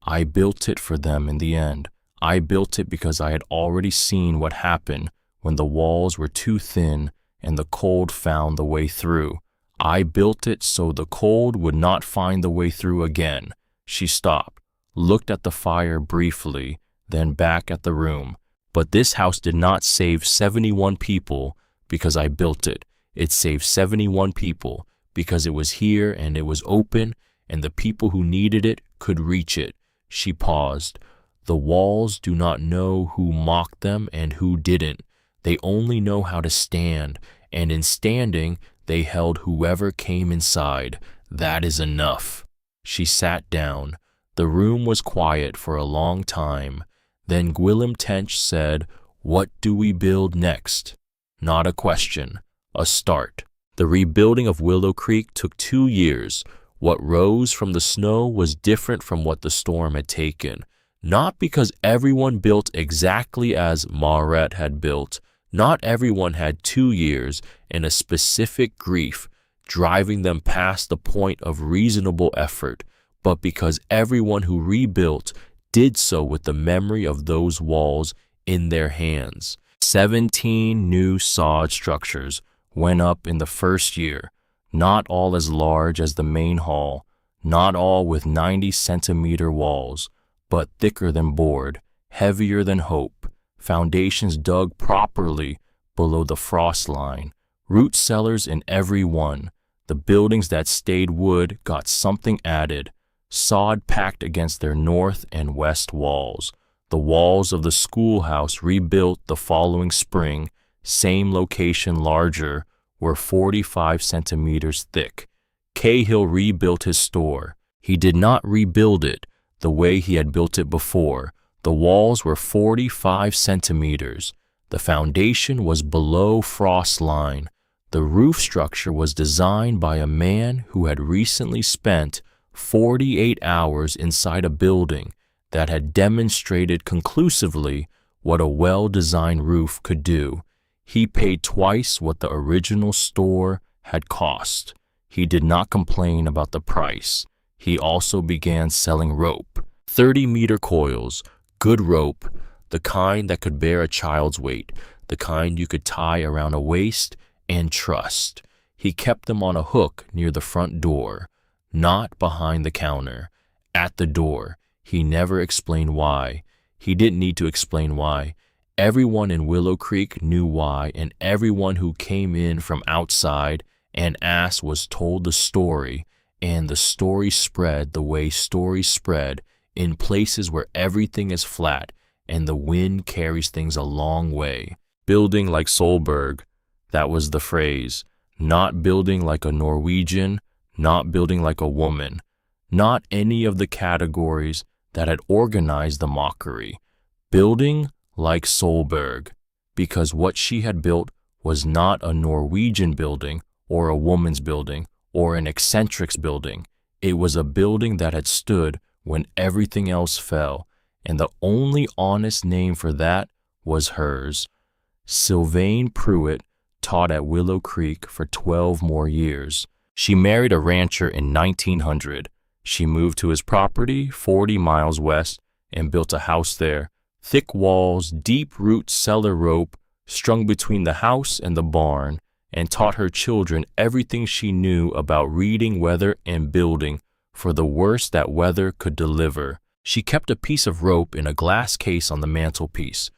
I built it for them in the end. I built it because I had already seen what happened when the walls were too thin and the cold found the way through. I built it so the cold would not find the way through again. She stopped, looked at the fire briefly, then back at the room. "But this house did not save 71 people because I built it. It saved 71 people because it was here and it was open and the people who needed it could reach it." She paused. "The walls do not know who mocked them and who didn't. They only know how to stand, and in standing, they held whoever came inside. That is enough." She sat down. The room was quiet for a long time. Then Gwilym Tench said, "What do we build next?" Not a question, a start. The rebuilding of Willow Creek took 2 years. What rose from the snow was different from what the storm had taken. Not because everyone built exactly as Marette had built. Not everyone had 2 years and a specific grief driving them past the point of reasonable effort, but because everyone who rebuilt did so with the memory of those walls in their hands. 17 new sod structures went up in the first year, not all as large as the main hall, not all with 90-centimeter walls, but thicker than board, heavier than hope, foundations dug properly below the frost line, root cellars in every one. The buildings that stayed wood got something added, sod packed against their north and west walls. The walls of the schoolhouse rebuilt the following spring, same location larger, were 45 centimeters thick. Cahill rebuilt his store. He did not rebuild it the way he had built it before. The walls were 45 centimeters. The foundation was below frost line. The roof structure was designed by a man who had recently spent 48 hours inside a building that had demonstrated conclusively what a well-designed roof could do. He paid twice what the original store had cost. He did not complain about the price. He also began selling rope, 30-meter coils, good rope, the kind that could bear a child's weight, the kind you could tie around a waist and trust. He kept them on a hook near the front door, not behind the counter, at the door. He never explained why. He didn't need to explain why. Everyone in Willow Creek knew why, and everyone who came in from outside and asked was told the story, and the story spread the way stories spread in places where everything is flat and the wind carries things a long way. Building like Solberg, that was the phrase. Not building like a Norwegian, not building like a woman, not any of the categories that had organized the mockery. Building like Solberg, because what she had built was not a Norwegian building or a woman's building or an eccentric's building. It was a building that had stood when everything else fell, and the only honest name for that was hers. Sylvain Pruitt taught at Willow Creek for 12 more years. She married a rancher in 1900. She moved to his property 40 miles west and built a house there. Thick walls, deep-root cellar rope strung between the house and the barn, and taught her children everything she knew about reading weather and building for the worst that weather could deliver. She kept a piece of rope in a glass case on the mantelpiece,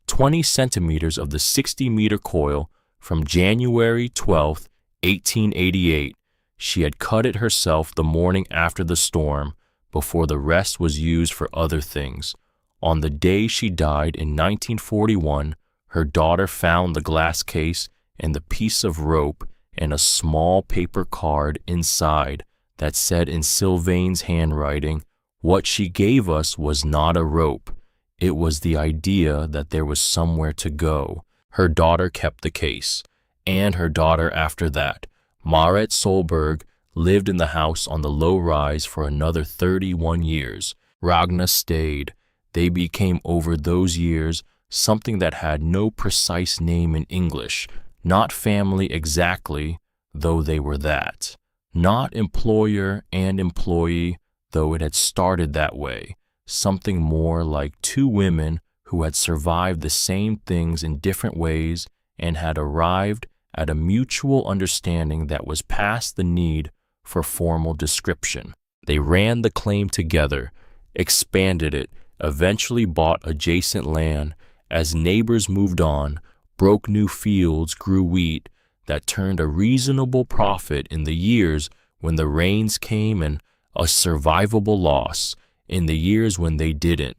20 centimeters of the 60-meter coil from January 12, 1888. She had cut it herself the morning after the storm, before the rest was used for other things. On the day she died in 1941, her daughter found the glass case and the piece of rope and a small paper card inside that said in Sylvain's handwriting, "What she gave us was not a rope. It was the idea that there was somewhere to go." Her daughter kept the case, and her daughter after that. Marit Solberg lived in the house on the low rise for another 31 years. Ragna stayed. They became over those years something that had no precise name in English, not family exactly, though they were that. Not employer and employee, though it had started that way. Something more like two women who had survived the same things in different ways and had arrived at a mutual understanding that was past the need for formal description. They ran the claim together, expanded it, eventually bought adjacent land. As neighbors moved on, broke new fields, grew wheat that turned a reasonable profit in the years when the rains came and a survivable loss in the years when they didn't.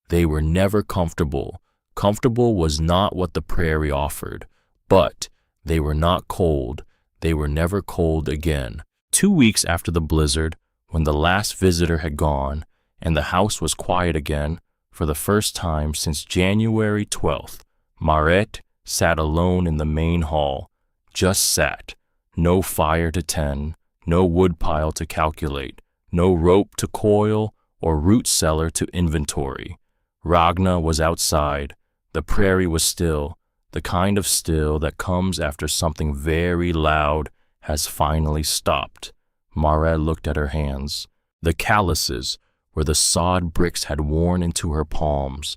They were never comfortable. Comfortable was not what the prairie offered, but they were not cold. They were never cold again. 2 weeks after the blizzard, when the last visitor had gone and the house was quiet again, for the first time since January 12th, Marit sat alone in the main hall. Just sat. No fire to tend, no woodpile to calculate, no rope to coil or root cellar to inventory. Ragna was outside. The prairie was still, the kind of still that comes after something very loud has finally stopped. Marit looked at her hands. The calluses where the sod bricks had worn into her palms,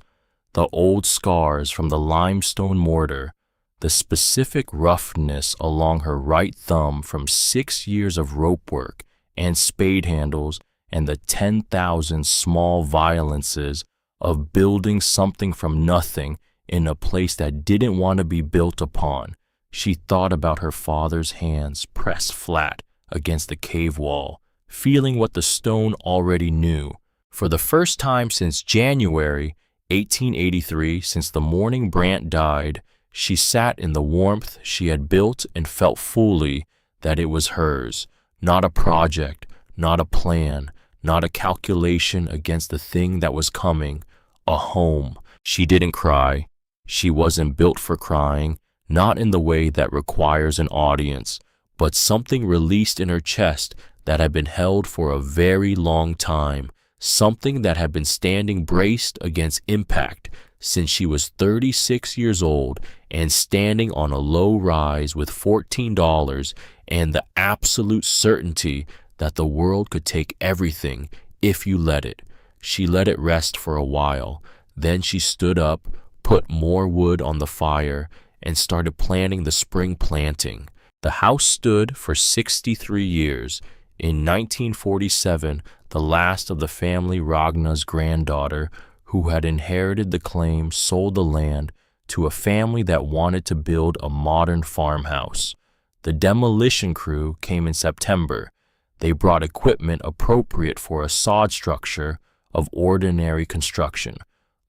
the old scars from the limestone mortar, the specific roughness along her right thumb from 6 years of rope work and spade handles, and the 10,000 small violences of building something from nothing in a place that didn't want to be built upon. She thought about her father's hands pressed flat against the cave wall, feeling what the stone already knew. For the first time since January 1883, since the morning Brant died, she sat in the warmth she had built and felt fully that it was hers. Not a project, not a plan, not a calculation against the thing that was coming, a home. She didn't cry. She wasn't built for crying, not in the way that requires an audience, but something released in her chest that had been held for a very long time, something that had been standing braced against impact since she was 36 years old and standing on a low rise with $14 and the absolute certainty that the world could take everything if you let it. She let it rest for a while. Then she stood up, put more wood on the fire, and started planning the spring planting. The house stood for 63 years. In 1947, the last of the family, Ragna's granddaughter, who had inherited the claim, sold the land to a family that wanted to build a modern farmhouse. The demolition crew came in September. They brought equipment appropriate for a sod structure of ordinary construction.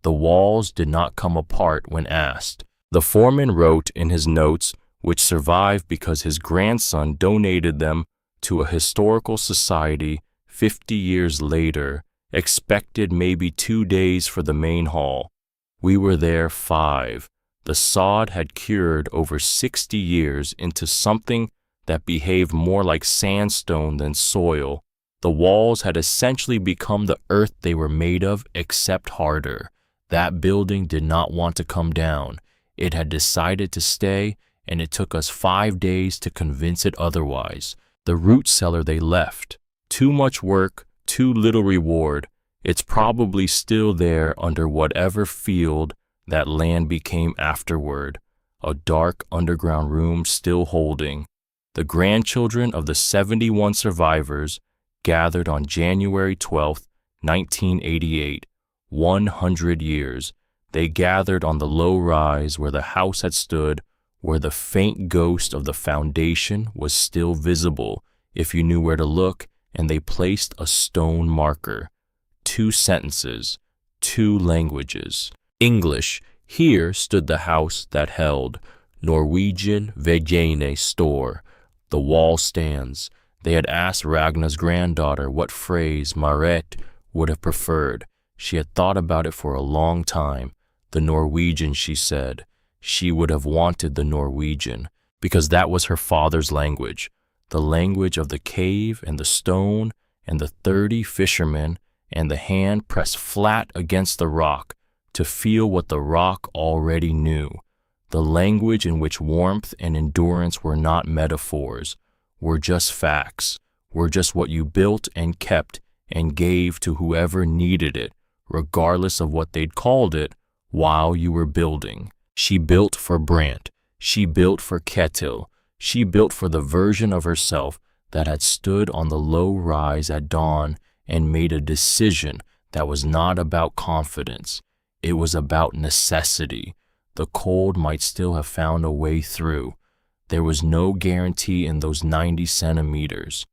The walls did not come apart when asked. The foreman wrote in his notes, which survived because his grandson donated them to a historical society 50 years later, expected maybe 2 days for the main hall. We were there 5. The sod had cured over 60 years into something that behaved more like sandstone than soil. The walls had essentially become the earth they were made of, except harder. That building did not want to come down. It had decided to stay, and it took us 5 days to convince it otherwise. The root cellar they left. Too much work, too little reward. It's probably still there under whatever field that land became afterward. A dark underground room still holding. The grandchildren of the 71 survivors gathered on January 12, 1988. 100 years. They gathered on the low rise where the house had stood, where the faint ghost of the foundation was still visible if you knew where to look, and they placed a stone marker. 2 sentences, 2 languages. English, here stood the house that held. Norwegian, Vegene store. The wall stands. They had asked Ragna's granddaughter what phrase Marit would have preferred. She had thought about it for a long time. The Norwegian, she said. She would have wanted the Norwegian, because that was her father's language, the language of the cave and the stone and the 30 fishermen and the hand pressed flat against the rock to feel what the rock already knew, the language in which warmth and endurance were not metaphors, were just facts, were just what you built and kept and gave to whoever needed it, regardless of what they'd called it while you were building. She built for Brant. She built for Ketil. She built for the version of herself that had stood on the low rise at dawn and made a decision that was not about confidence. It was about necessity. The cold might still have found a way through. There was no guarantee in those 90 centimeters.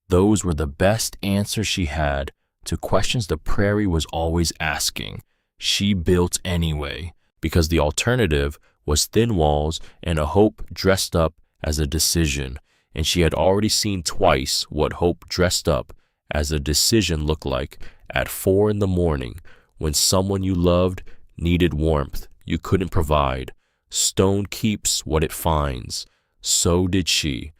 Those were the best answers she had to questions the prairie was always asking. She built anyway, because the alternative was thin walls and a hope dressed up as a decision, and she had already seen twice what hope dressed up as a decision looked like at 4 a.m. when someone you loved needed warmth you couldn't provide. Stone keeps what it finds. So did she.